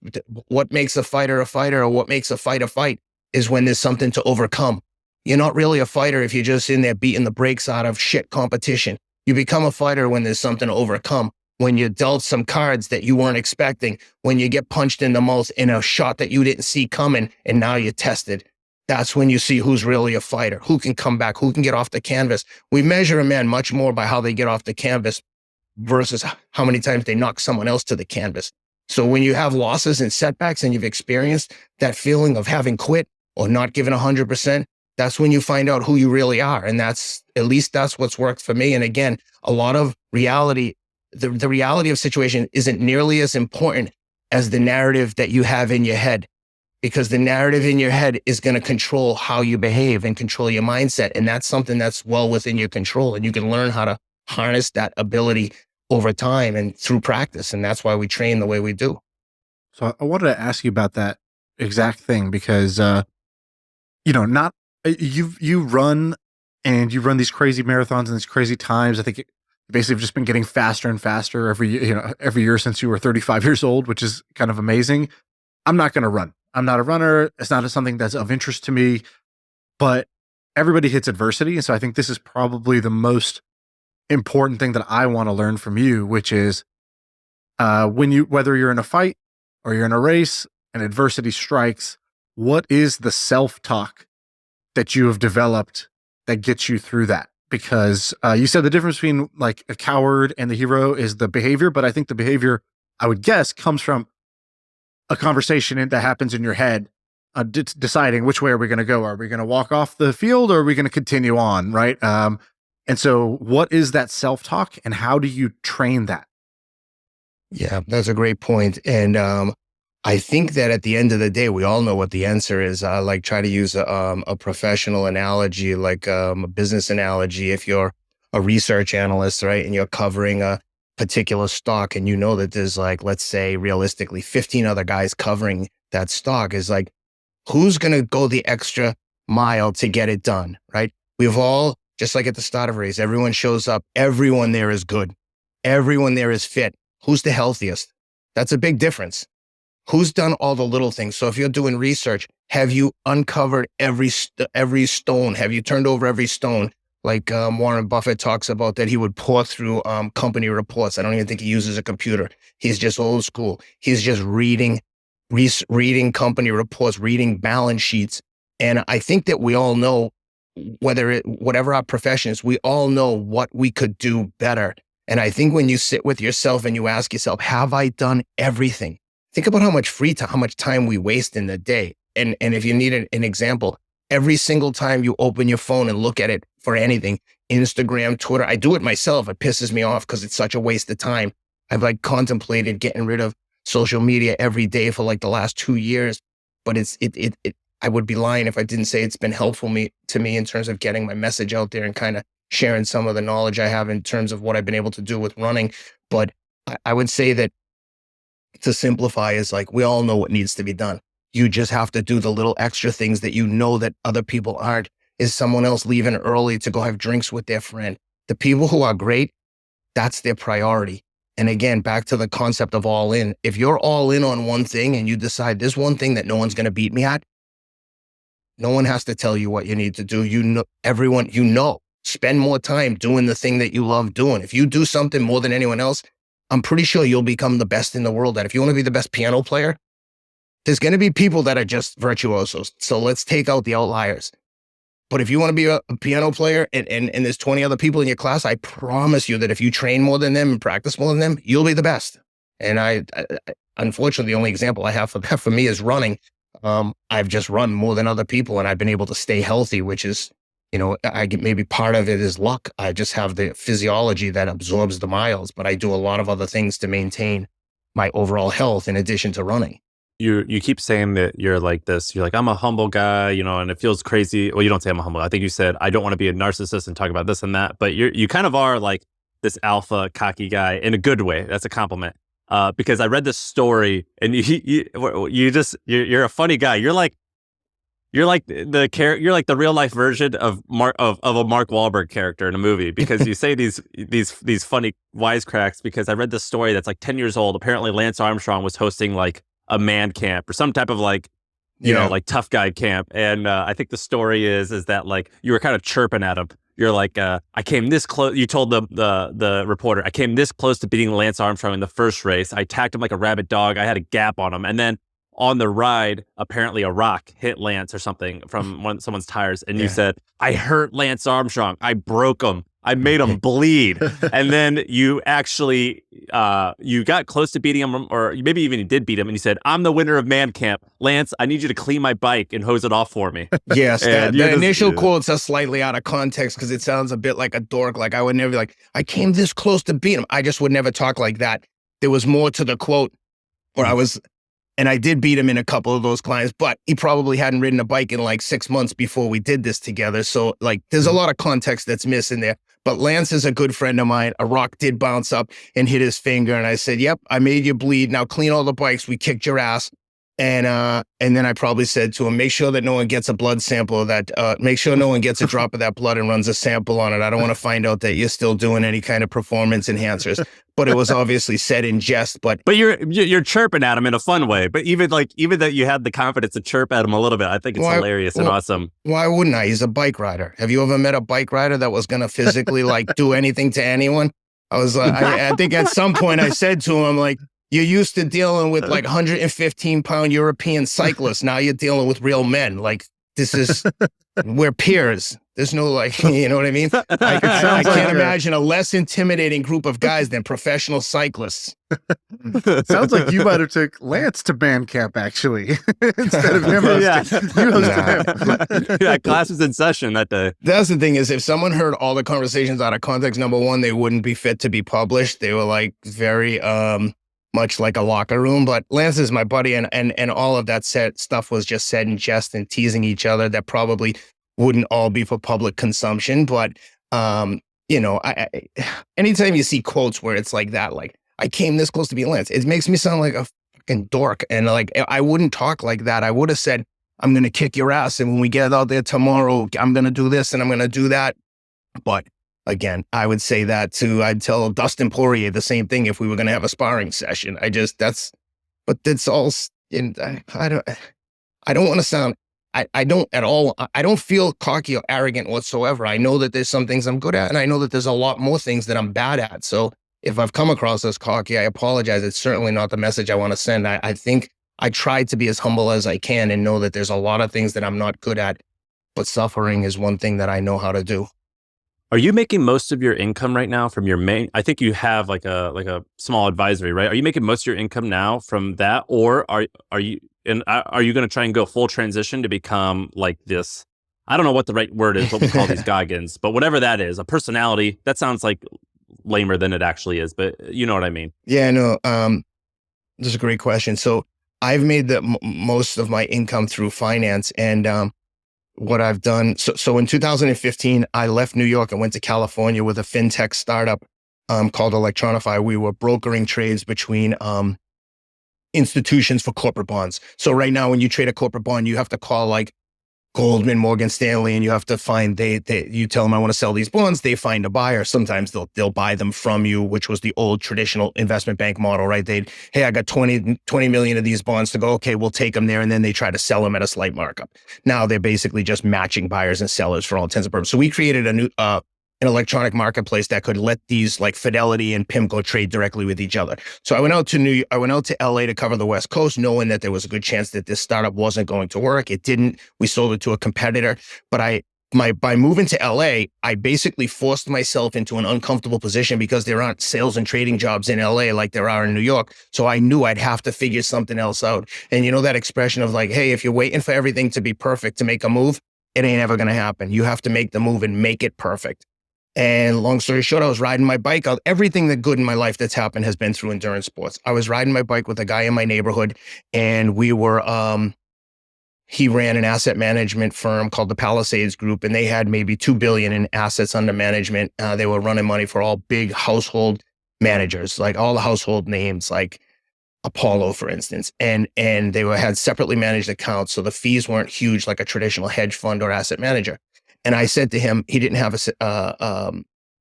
what makes a fighter or what makes a fight is when there's something to overcome. You're not really a fighter if you're just in there beating the brakes out of shit competition. You become a fighter when there's something to overcome, when you're dealt some cards that you weren't expecting, when you get punched in the mouth in a shot that you didn't see coming, and now you're tested. That's when you see who's really a fighter, who can come back, who can get off the canvas. We measure a man much more by how they get off the canvas versus how many times they knock someone else to the canvas. So when you have losses and setbacks and you've experienced that feeling of having quit or not giving 100%, that's when you find out who you really are. And that's what's worked for me. And again, a lot of reality, the reality of situation isn't nearly as important as the narrative that you have in your head, because the narrative in your head is going to control how you behave and control your mindset. And that's something that's well within your control. And you can learn how to harness that ability over time and through practice. And that's why we train the way we do. So I wanted to ask you about that exact thing because, not you run and you run these crazy marathons and these crazy times. I think you basically have just been getting faster and faster every year since you were 35 years old, which is kind of amazing. I'm not going to run. I'm not a runner. It's not something that's of interest to me, but everybody hits adversity. And so I think this is probably the most important thing that I want to learn from you, which is whether you're in a fight or you're in a race and adversity strikes, what is the self-talk that you have developed that gets you through that? Because you said the difference between like a coward and the hero is the behavior, but I think the behavior, I would guess, comes from a conversation that happens in your head, deciding which way are we going to go? Are we going to walk off the field or are we going to continue on, right? And so what is that self-talk and how do you train that? Yeah, that's a great point. And I think that at the end of the day, we all know what the answer is. I like try to use a professional analogy, like a business analogy. If you're a research analyst, right, and you're covering a particular stock and you know that there's like, let's say realistically 15 other guys covering that stock, is like, who's going to go the extra mile to get it done, right? We've all, just like at the start of a race, everyone shows up. Everyone there is good. Everyone there is fit. Who's the healthiest? That's a big difference. Who's done all the little things? So if you're doing research, have you uncovered every stone? Have you turned over every stone? Like Warren Buffett talks about that he would pour through company reports. I don't even think he uses a computer. He's just old school. He's just reading company reports, reading balance sheets. And I think that we all know, whatever our profession is, we all know what we could do better. And I think when you sit with yourself and you ask yourself, have I done everything? Think about how much free time, how much time we waste in the day. And if you need an example, every single time you open your phone and look at it for anything, Instagram, Twitter, I do it myself. It pisses me off because it's such a waste of time. I've like contemplated getting rid of social media every day for like the last 2 years, but I would be lying if I didn't say it's been helpful to me in terms of getting my message out there and kind of sharing some of the knowledge I have in terms of what I've been able to do with running. But I would say that to simplify is like, we all know what needs to be done. You just have to do the little extra things that you know that other people aren't. Is someone else leaving early to go have drinks with their friend? The people who are great, that's their priority. And again, back to the concept of all in. If you're all in on one thing and you decide there's one thing that no one's going to beat me at, no one has to tell you what you need to do. You know, everyone, spend more time doing the thing that you love doing. If you do something more than anyone else, I'm pretty sure you'll become the best in the world at it. If you want to be the best piano player, there's going to be people that are just virtuosos. So let's take out the outliers. But if you want to be a piano player and there's 20 other people in your class, I promise you that if you train more than them and practice more than them, you'll be the best. And I unfortunately, the only example I have for that for me is running. I've just run more than other people and I've been able to stay healthy, which is, I get maybe part of it is luck. I just have the physiology that absorbs the miles, but I do a lot of other things to maintain my overall health in addition to running. You keep saying that you're like this. You're like, I'm a humble guy, and it feels crazy. Well, you don't say I'm a humble. I think you said, I don't want to be a narcissist and talk about this and that, but you kind of are like this alpha cocky guy in a good way. That's a compliment. Because I read this story and you're a funny guy. You're like the real life version of a Mark Wahlberg character in a movie, because you say these funny wisecracks. Because I read this story that's like 10 years old. Apparently Lance Armstrong was hosting like a man camp or some type of like, like tough guy camp. And I think the story is that like you were kind of chirping at him. You're like, I came this close. You told the reporter, I came this close to beating Lance Armstrong in the first race. I attacked him like a rabid dog. I had a gap on him. And then on the ride, apparently a rock hit Lance or something from someone's tires. And you said, I hurt Lance Armstrong. I broke him. I made him bleed. And then you actually, you got close to beating him, or maybe even you did beat him. And you said, I'm the winner of Man Camp. Lance, I need you to clean my bike and hose it off for me. Yes, the initial quotes are slightly out of context because it sounds a bit like a dork. Like I would never be like, I came this close to beat him. I just would never talk like that. There was more to the quote. where and I did beat him in a couple of those climbs, but he probably hadn't ridden a bike in like 6 months before we did this together. So like, there's a lot of context that's missing there. But Lance is a good friend of mine. A rock did bounce up and hit his finger. And I said, yep, I made you bleed. Now clean all the bikes. We kicked your ass. And then I probably said to him, make sure that no one gets a blood sample of that. Make sure no one gets a drop of that blood and runs a sample on it. I don't want to find out that you're still doing any kind of performance enhancers. But it was obviously said in jest. But you're chirping at him in a fun way. But even that you had the confidence to chirp at him a little bit, I think it's hilarious and awesome. Why wouldn't I? He's a bike rider. Have you ever met a bike rider that was going to physically like do anything to anyone? I was I think at some point I said to him, like, you're used to dealing with like 115-pound European cyclists. Now you're dealing with real men. Like, we're peers. There's no like, you know what I mean? I can't imagine a less intimidating group of guys than professional cyclists. Sounds like you might have took Lance to band camp, actually, instead of him hosting. You hosted him. Yeah, class was in session that day. That's the thing is, if someone heard all the conversations out of context, number one, they wouldn't be fit to be published. They were like very... much like a locker room, but Lance is my buddy, and all of that stuff was just said in jest and teasing each other that probably wouldn't all be for public consumption. But you know, anytime you see quotes where it's like that, like I came this close to being Lance, it makes me sound like a fucking dork. And like I wouldn't talk like that. I would have said, I'm gonna kick your ass, and when we get out there tomorrow, I'm gonna do this and I'm gonna do that. But again, I would say that too. I'd tell Dustin Poirier the same thing if we were going to have a sparring session. But that's all. I don't want to sound, I don't at all. I don't feel cocky or arrogant whatsoever. I know that there's some things I'm good at, and I know that there's a lot more things that I'm bad at. So if I've come across as cocky, I apologize. It's certainly not the message I want to send. I think I try to be as humble as I can and know that there's a lot of things that I'm not good at, but suffering is one thing that I know how to do. Are you making most of your income right now from your main? I think you have like a small advisory, right? Are you making most of your income now from that, or are you going to try and go full transition to become like this? I don't know what the right word is, what we call these Goggins, but whatever that is, a personality. That sounds like lamer than it actually is, but you know what I mean. Yeah, no. This is a great question. So I've made most of my income through finance, and what I've done. So in 2015, I left New York and went to California with a fintech startup called Electronify. We were brokering trades between institutions for corporate bonds. So right now, when you trade a corporate bond, you have to call like Goldman, Morgan Stanley, and you have to find, you tell them, I want to sell these bonds. They find a buyer. Sometimes they'll buy them from you, which was the old traditional investment bank model, right? Hey, I got 20 million of these bonds to go. Okay, we'll take them there. And then they try to sell them at a slight markup. Now they're basically just matching buyers and sellers for all intents and purposes. So we created a new, an electronic marketplace that could let these like Fidelity and PIMCO trade directly with each other. So I went out to LA to cover the West Coast, knowing that there was a good chance that this startup wasn't going to work. It didn't. We sold it to a competitor. But by moving to LA, I basically forced myself into an uncomfortable position because there aren't sales and trading jobs in LA like there are in New York. So I knew I'd have to figure something else out. And you know that expression of like, hey, if you're waiting for everything to be perfect to make a move, it ain't ever going to happen. You have to make the move and make it perfect. And long story short, I was riding my bike out. Everything that good in my life that's happened has been through endurance sports. I was riding my bike with a guy in my neighborhood, and we were, he ran an asset management firm called the Palisades Group, and they had maybe $2 billion in assets under management. They were running money for all big household managers, like all the household names, like Apollo, for instance. And they had separately managed accounts. So the fees weren't huge like a traditional hedge fund or asset manager. And I said to him, he didn't have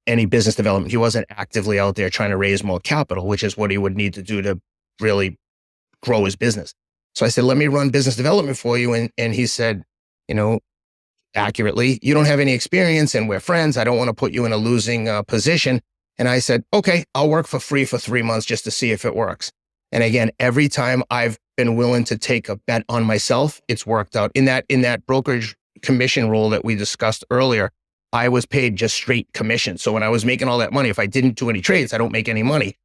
any business development. He wasn't actively out there trying to raise more capital, which is what he would need to do to really grow his business. So I said, let me run business development for you. And he said, you know, accurately, you don't have any experience and we're friends. I don't want to put you in a losing position. And I said, okay, I'll work for free for 3 months just to see if it works. And again, every time I've been willing to take a bet on myself, it's worked out. In that brokerage commission role that we discussed earlier, I was paid just straight commission. So when I was making all that money, if I didn't do any trades, I don't make any money.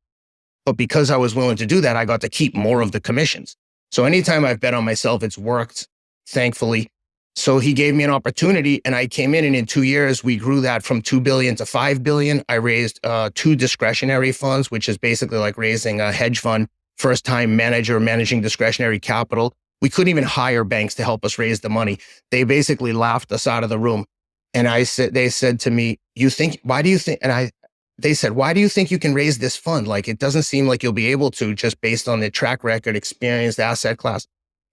But because I was willing to do that, I got to keep more of the commissions. So anytime I've bet on myself, it's worked, thankfully. So he gave me an opportunity, and I came in, and in 2 years, we grew that from 2 billion to 5 billion. I raised 2 discretionary funds, which is basically like raising a hedge fund first time manager managing discretionary capital. We couldn't even hire banks to help us raise the money. They basically laughed us out of the room. And they said to me, why do you think, they said, why do you think you can raise this fund? Like, it doesn't seem like you'll be able to just based on the track record, experience, the asset class.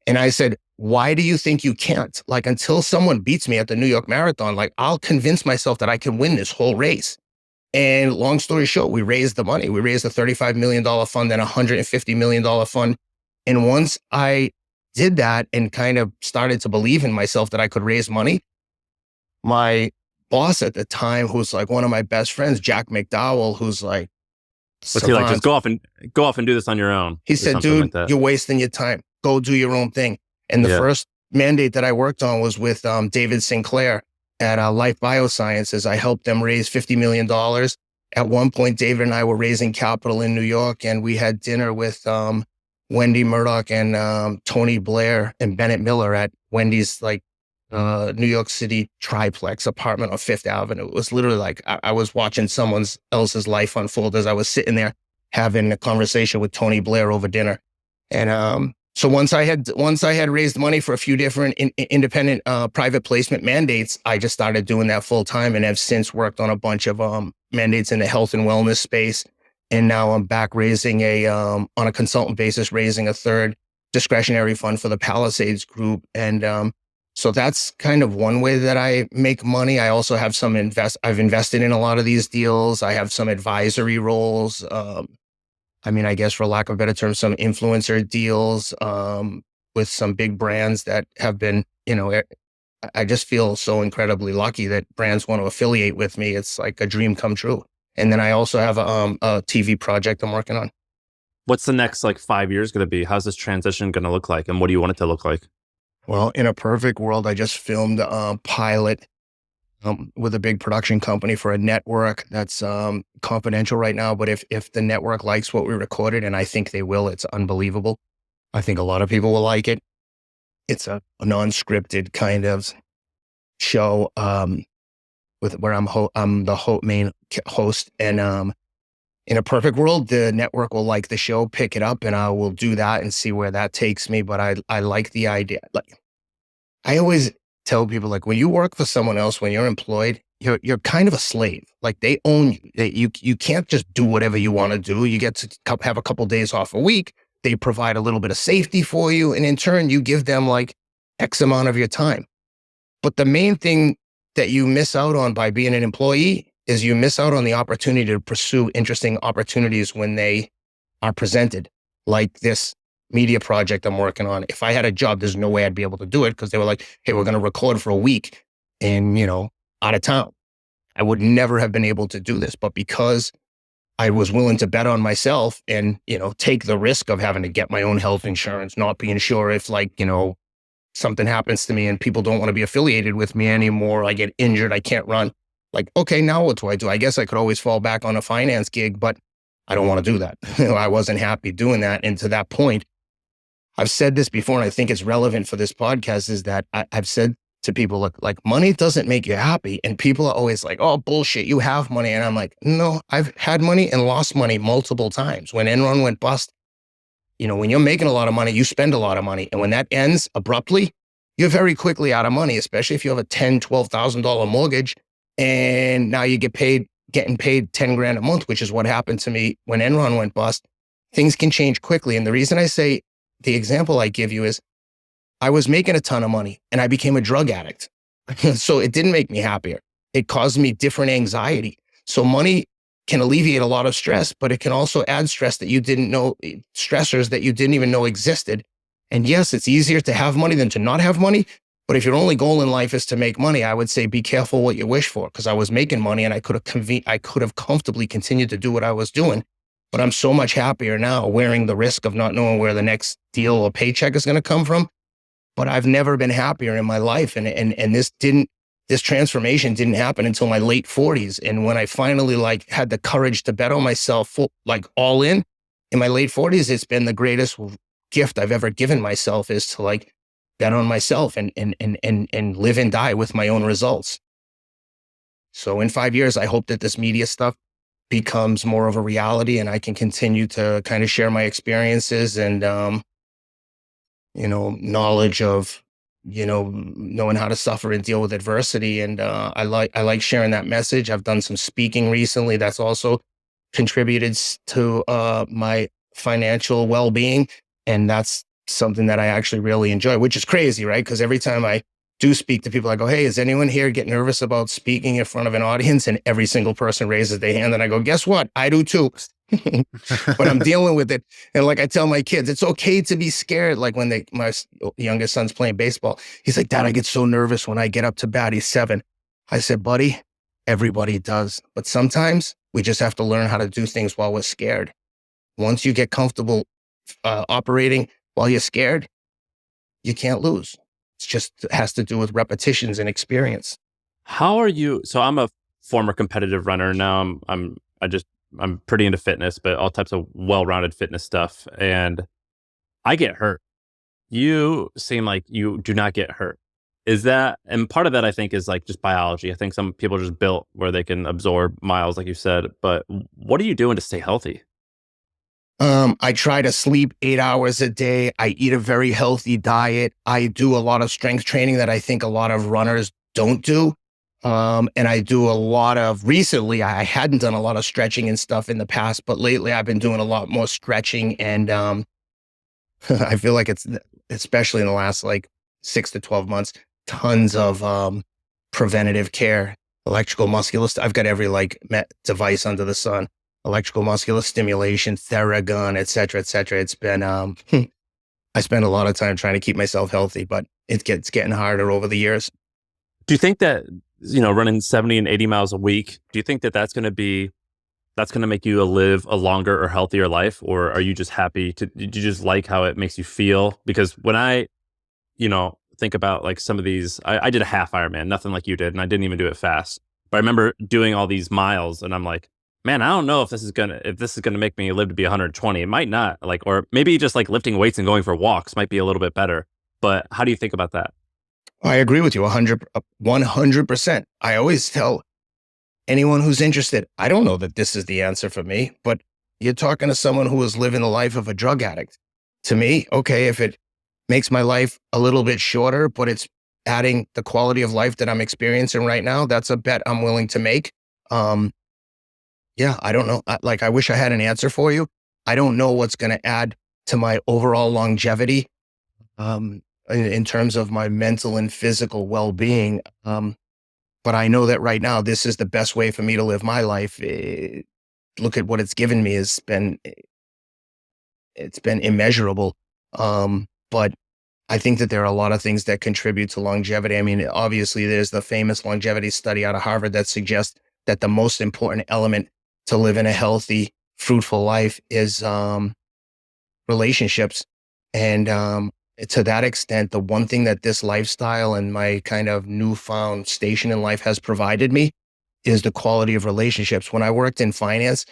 And I said, why do you think you can't? Like, until someone beats me at the New York Marathon, like, I'll convince myself that I can win this whole race. And long story short, we raised the money. We raised a $35 million fund and a $150 million fund. And once I did that and kind of started to believe in myself that I could raise money, my boss at the time, who's like one of my best friends, Jack McDowell, who's like, was he like, just go off and do this on your own? He said, dude, you're wasting your time. Go do your own thing. And the first mandate that I worked on was with David Sinclair at Life Biosciences. I helped them raise $50 million. At one point, David and I were raising capital in New York, and we had dinner with Wendy Murdoch and Tony Blair and Bennett Miller at Wendy's New York City triplex apartment on Fifth Avenue. It was literally like I was watching someone else's life unfold as I was sitting there having a conversation with Tony Blair over dinner. And so once I had raised money for a few different independent private placement mandates, I just started doing that full time and have since worked on a bunch of mandates in the health and wellness space. And now I'm back raising on a consultant basis, raising a third discretionary fund for the Palisades Group. And so that's kind of one way that I make money. I also have I've invested in a lot of these deals. I have some advisory roles. I guess for lack of a better term, some influencer deals with some big brands that have been, I just feel so incredibly lucky that brands want to affiliate with me. It's like a dream come true. And then I also have a TV project I'm working on. What's the next 5 years going to be? How's this transition going to look like? And what do you want it to look like? Well, in a perfect world, I just filmed a pilot with a big production company for a network that's confidential right now. But if the network likes what we recorded, and I think they will, it's unbelievable. I think a lot of people will like it. It's a non-scripted kind of show where I'm the main host. And in a perfect world, the network will like the show, pick it up, and I will do that and see where that takes me. But I like the idea. Like, I always tell people, like, when you work for someone else, when you're employed, you're kind of a slave. Like, they own you. You can't just do whatever you want to do. You get to have a couple days off a week. They provide a little bit of safety for you, and in turn, you give them like X amount of your time. But the main thing that you miss out on by being an employee is you miss out on the opportunity to pursue interesting opportunities when they are presented, like this media project I'm working on. If I had a job, there's no way I'd be able to do it because they were like, hey, we're going to record for a week and, out of town. I would never have been able to do this. But because I was willing to bet on myself and, take the risk of having to get my own health insurance, not being sure if something happens to me and people don't want to be affiliated with me anymore, I get injured, I can't run. Like, okay, now what do? I guess I could always fall back on a finance gig, but I don't want to do that. I wasn't happy doing that. And to that point, I've said this before, and I think it's relevant for this podcast, is that I've said to people, look, like, money doesn't make you happy. And people are always like, oh, bullshit, you have money. And I'm like, no, I've had money and lost money multiple times. When Enron went bust, when you're making a lot of money, you spend a lot of money. And when that ends abruptly, you're very quickly out of money, especially if you have a $10,000, $12,000 mortgage. And now you getting paid 10 grand a month, which is what happened to me when Enron went bust. Things can change quickly. And the reason I say the example I give you is I was making a ton of money and I became a drug addict. So it didn't make me happier. It caused me different anxiety. So money can alleviate a lot of stress, but it can also add stressors that you didn't even know existed. And yes, it's easier to have money than to not have money. But if your only goal in life is to make money, I would say be careful what you wish for, because I was making money and I could have comfortably continued to do what I was doing. But I'm so much happier now, wearing the risk of not knowing where the next deal or paycheck is going to come from. But I've never been happier in my life. And this transformation didn't happen until my late 40s. And when I finally had the courage to bet on myself, all in my late 40s, it's been the greatest gift I've ever given myself, is to bet on myself and live and die with my own results. So in 5 years, I hope that this media stuff becomes more of a reality and I can continue to kind of share my experiences and, knowledge of, knowing how to suffer and deal with adversity. And I like sharing that message. I've done some speaking recently. That's also contributed to my financial well-being. And that's something that I actually really enjoy, which is crazy, right? Because every time I do speak to people, I go, hey, is anyone here get nervous about speaking in front of an audience? And every single person raises their hand. And I go, guess what? I do too. But I'm dealing with it. And like I tell my kids, it's okay to be scared. Like when my youngest son's playing baseball, he's like, Dad, I get so nervous when I get up to bat. He's 7. I said, buddy, everybody does. But sometimes we just have to learn how to do things while we're scared. Once you get comfortable operating while you're scared, you can't lose. It has to do with repetitions and experience. How are you? So I'm a former competitive runner. Now I'm pretty into fitness, but all types of well-rounded fitness stuff. And I get hurt. You seem like you do not get hurt. Is that, and part of that I think is like just biology. I think some people are just built where they can absorb miles, like you said, but what are you doing to stay healthy? I try to sleep 8 hours a day. I eat a very healthy diet. I do a lot of strength training that I think a lot of runners don't do. And I do a lot of, recently, I hadn't done a lot of stretching and stuff in the past, but lately I've been doing a lot more stretching. And I feel like it's, especially in the last like 6 to 12 months, tons of preventative care, electrical muscular, I've got every device under the sun. Electrical muscular stimulation, Theragun, et cetera, et cetera. It's been, I spend a lot of time trying to keep myself healthy, but it's getting harder over the years. Do you think that, running 70 and 80 miles a week, do you think that that's going to make you live a longer or healthier life? Or are you just happy do you just like how it makes you feel? Because when I, think about like some of these, I did a half Ironman, nothing like you did. And I didn't even do it fast, but I remember doing all these miles and I'm like, man, I don't know if this is gonna make me live to be 120. It might not, or maybe just like lifting weights and going for walks might be a little bit better. But how do you think about that? I agree with you 100%. I always tell anyone who's interested, I don't know that this is the answer for me, but you're talking to someone who is living the life of a drug addict. To me, okay, if it makes my life a little bit shorter, but it's adding the quality of life that I'm experiencing right now, that's a bet I'm willing to make. Yeah, I don't know. I wish I had an answer for you. I don't know what's going to add to my overall longevity in terms of my mental and physical well-being. But I know that right now, this is the best way for me to live my life. Look at what it's given me. It's been immeasurable. But I think that there are a lot of things that contribute to longevity. I mean, obviously, there's the famous longevity study out of Harvard that suggests that the most important element to live in a healthy, fruitful life is relationships. And to that extent, the one thing that this lifestyle and my kind of newfound station in life has provided me is the quality of relationships. When I worked in finance,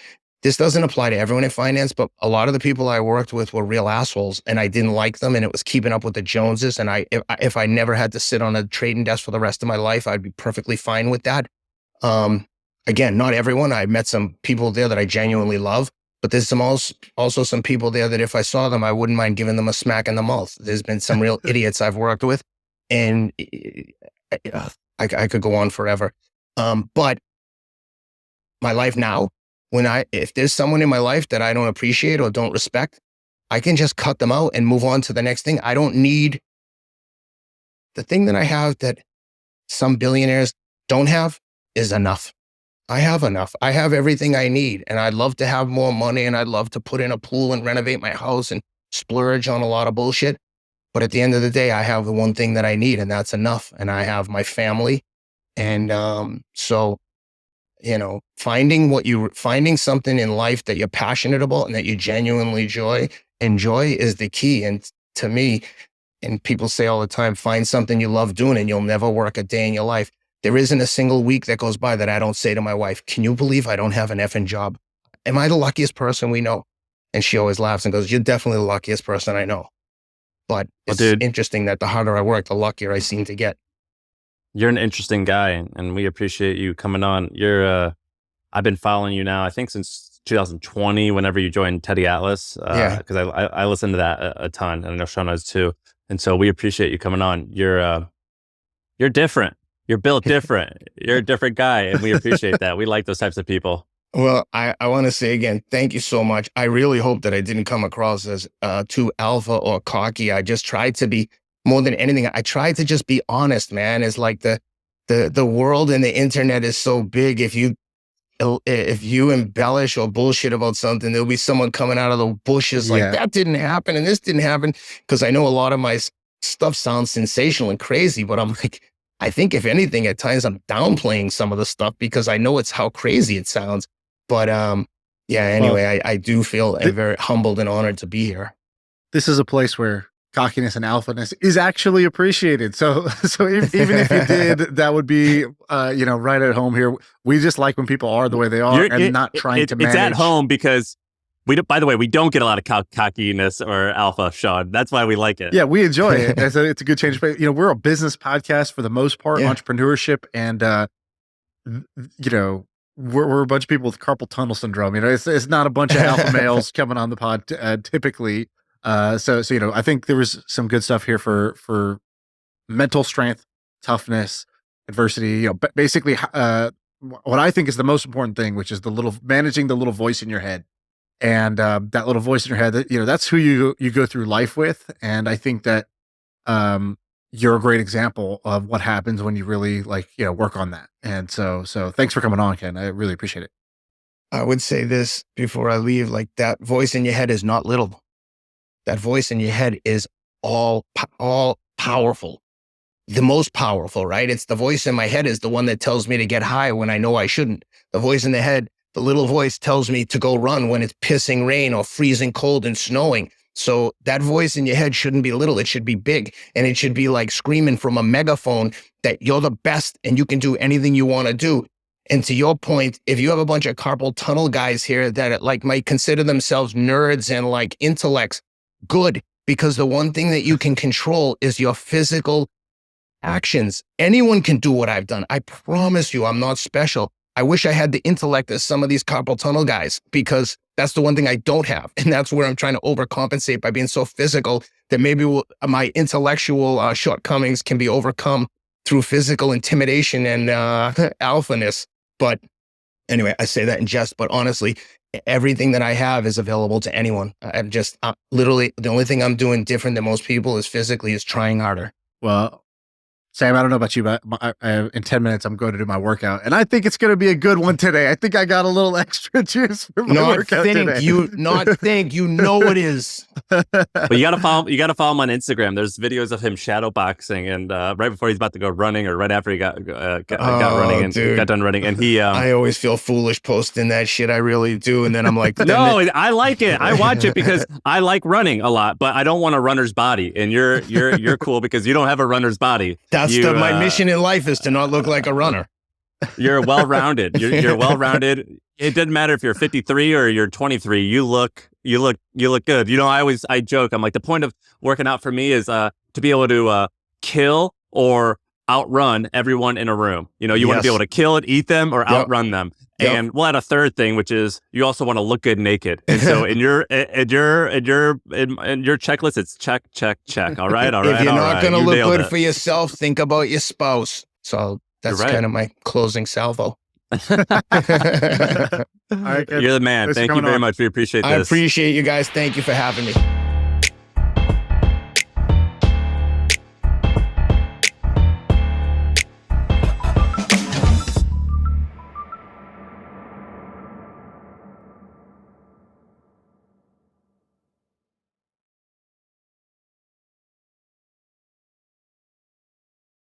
this doesn't apply to everyone in finance, but a lot of the people I worked with were real assholes and I didn't like them and it was keeping up with the Joneses. And if I never had to sit on a trading desk for the rest of my life, I'd be perfectly fine with that. Again, not everyone. I met some people there that I genuinely love, but there's also some people there that if I saw them, I wouldn't mind giving them a smack in the mouth. There's been some real idiots I've worked with, and I could go on forever. But my life now, if there's someone in my life that I don't appreciate or don't respect, I can just cut them out and move on to the next thing. I don't need the thing that I have that some billionaires don't have is enough. I have enough. I have everything I need. And I'd love to have more money and I'd love to put in a pool and renovate my house and splurge on a lot of bullshit. But at the end of the day, I have the one thing that I need and that's enough. And I have my family. And so, finding something in life that you're passionate about and that you genuinely enjoy is the key. And to me, and people say all the time, find something you love doing and you'll never work a day in your life. There isn't a single week that goes by that I don't say to my wife, can you believe I don't have an effing job? Am I the luckiest person we know? And she always laughs and goes, you're definitely the luckiest person I know. But it's interesting that the harder I work, the luckier I seem to get. You're an interesting guy and we appreciate you coming on. You're I've been following you now, I think since 2020, whenever you joined Teddy Atlas, because I listen to that a ton, and I know Shaan does too. And so we appreciate you coming on. You're different. You're built different. You're a different guy, and we appreciate that. We like those types of people. Well, I want to say again, thank you so much. I really hope that I didn't come across as too alpha or cocky. I just tried to be, more than anything, I tried to just be honest, man. It's like the world and the internet is so big. If you embellish or bullshit about something, there'll be someone coming out of the bushes like, that didn't happen and this didn't happen. Because I know a lot of my stuff sounds sensational and crazy, but I'm like, I think if anything, at times I'm downplaying some of the stuff because I know it's how crazy it sounds. But anyway, I do feel very humbled and honored to be here. This is a place where cockiness and alphaness is actually appreciated. So even if you did, that would be right at home here. We just like when people are the way they are not trying to manage. It's at home because by the way, we don't get a lot of cockiness or alpha, Shaan. That's why we like it. Yeah, we enjoy it. It's a good change. But we're a business podcast for the most part, entrepreneurship, and we're a bunch of people with carpal tunnel syndrome. It's not a bunch of alpha males coming on the pod typically. So I think there was some good stuff here for mental strength, toughness, adversity. Basically, what I think is the most important thing, which is managing the little voice in your head, and that little voice in your head. That's who you go through life with, and I think that you're a great example of what happens when you really work on that. And so thanks for coming on, Ken. I really appreciate it. I would say this before I leave, like that voice in your head is not little. That voice in your head is all powerful, the most powerful, right? It's the voice in my head is the one that tells me to get high when I know I shouldn't. The voice in the head, the little voice tells me to go run when it's pissing rain or freezing cold and snowing. So that voice in your head shouldn't be little. It should be big. And it should be like screaming from a megaphone that you're the best and you can do anything you want to do. And to your point, if you have a bunch of carpal tunnel guys here that might consider themselves nerds and like intellects, good, because the one thing that you can control is your physical actions. Anyone can do what I've done. I promise you, I'm not special. I wish I had the intellect as some of these carpal tunnel guys, because that's the one thing I don't have. And that's where I'm trying to overcompensate by being so physical that maybe my intellectual shortcomings can be overcome through physical intimidation and alphaness. But anyway, I say that in jest, but honestly, everything that I have is available to anyone. I'm just literally, the only thing I'm doing different than most people is trying harder. Well, Sam, I don't know about you, but in 10 minutes, I'm going to do my workout. And I think it's going to be a good one today. I think I got a little extra juice for my workout today. You know it is. But you gotta follow him on Instagram. There's videos of him shadow boxing, and right before he's about to go running, or right after he got running and got done running, and he. I always feel foolish posting that shit. I really do, and then I'm like, no, I like it. I watch it because I like running a lot, but I don't want a runner's body, and you're cool because you don't have a runner's body. That's my mission in life is to not look like a runner. You're well-rounded. You're well-rounded. It doesn't matter if you're 53 or you're 23. You look good. I joke. I'm like, the point of working out for me is to be able to kill or outrun everyone in a room. You want to be able to kill and eat them or outrun them. Yep. And we'll add a third thing, which is you also want to look good naked. And so in your checklist, it's check, check, check. All right. If you're not going to look good for yourself, think about your spouse. So that's kind of my closing salvo. All right, you're the man. Thank you very much. We appreciate this. I appreciate you guys. Thank you for having me.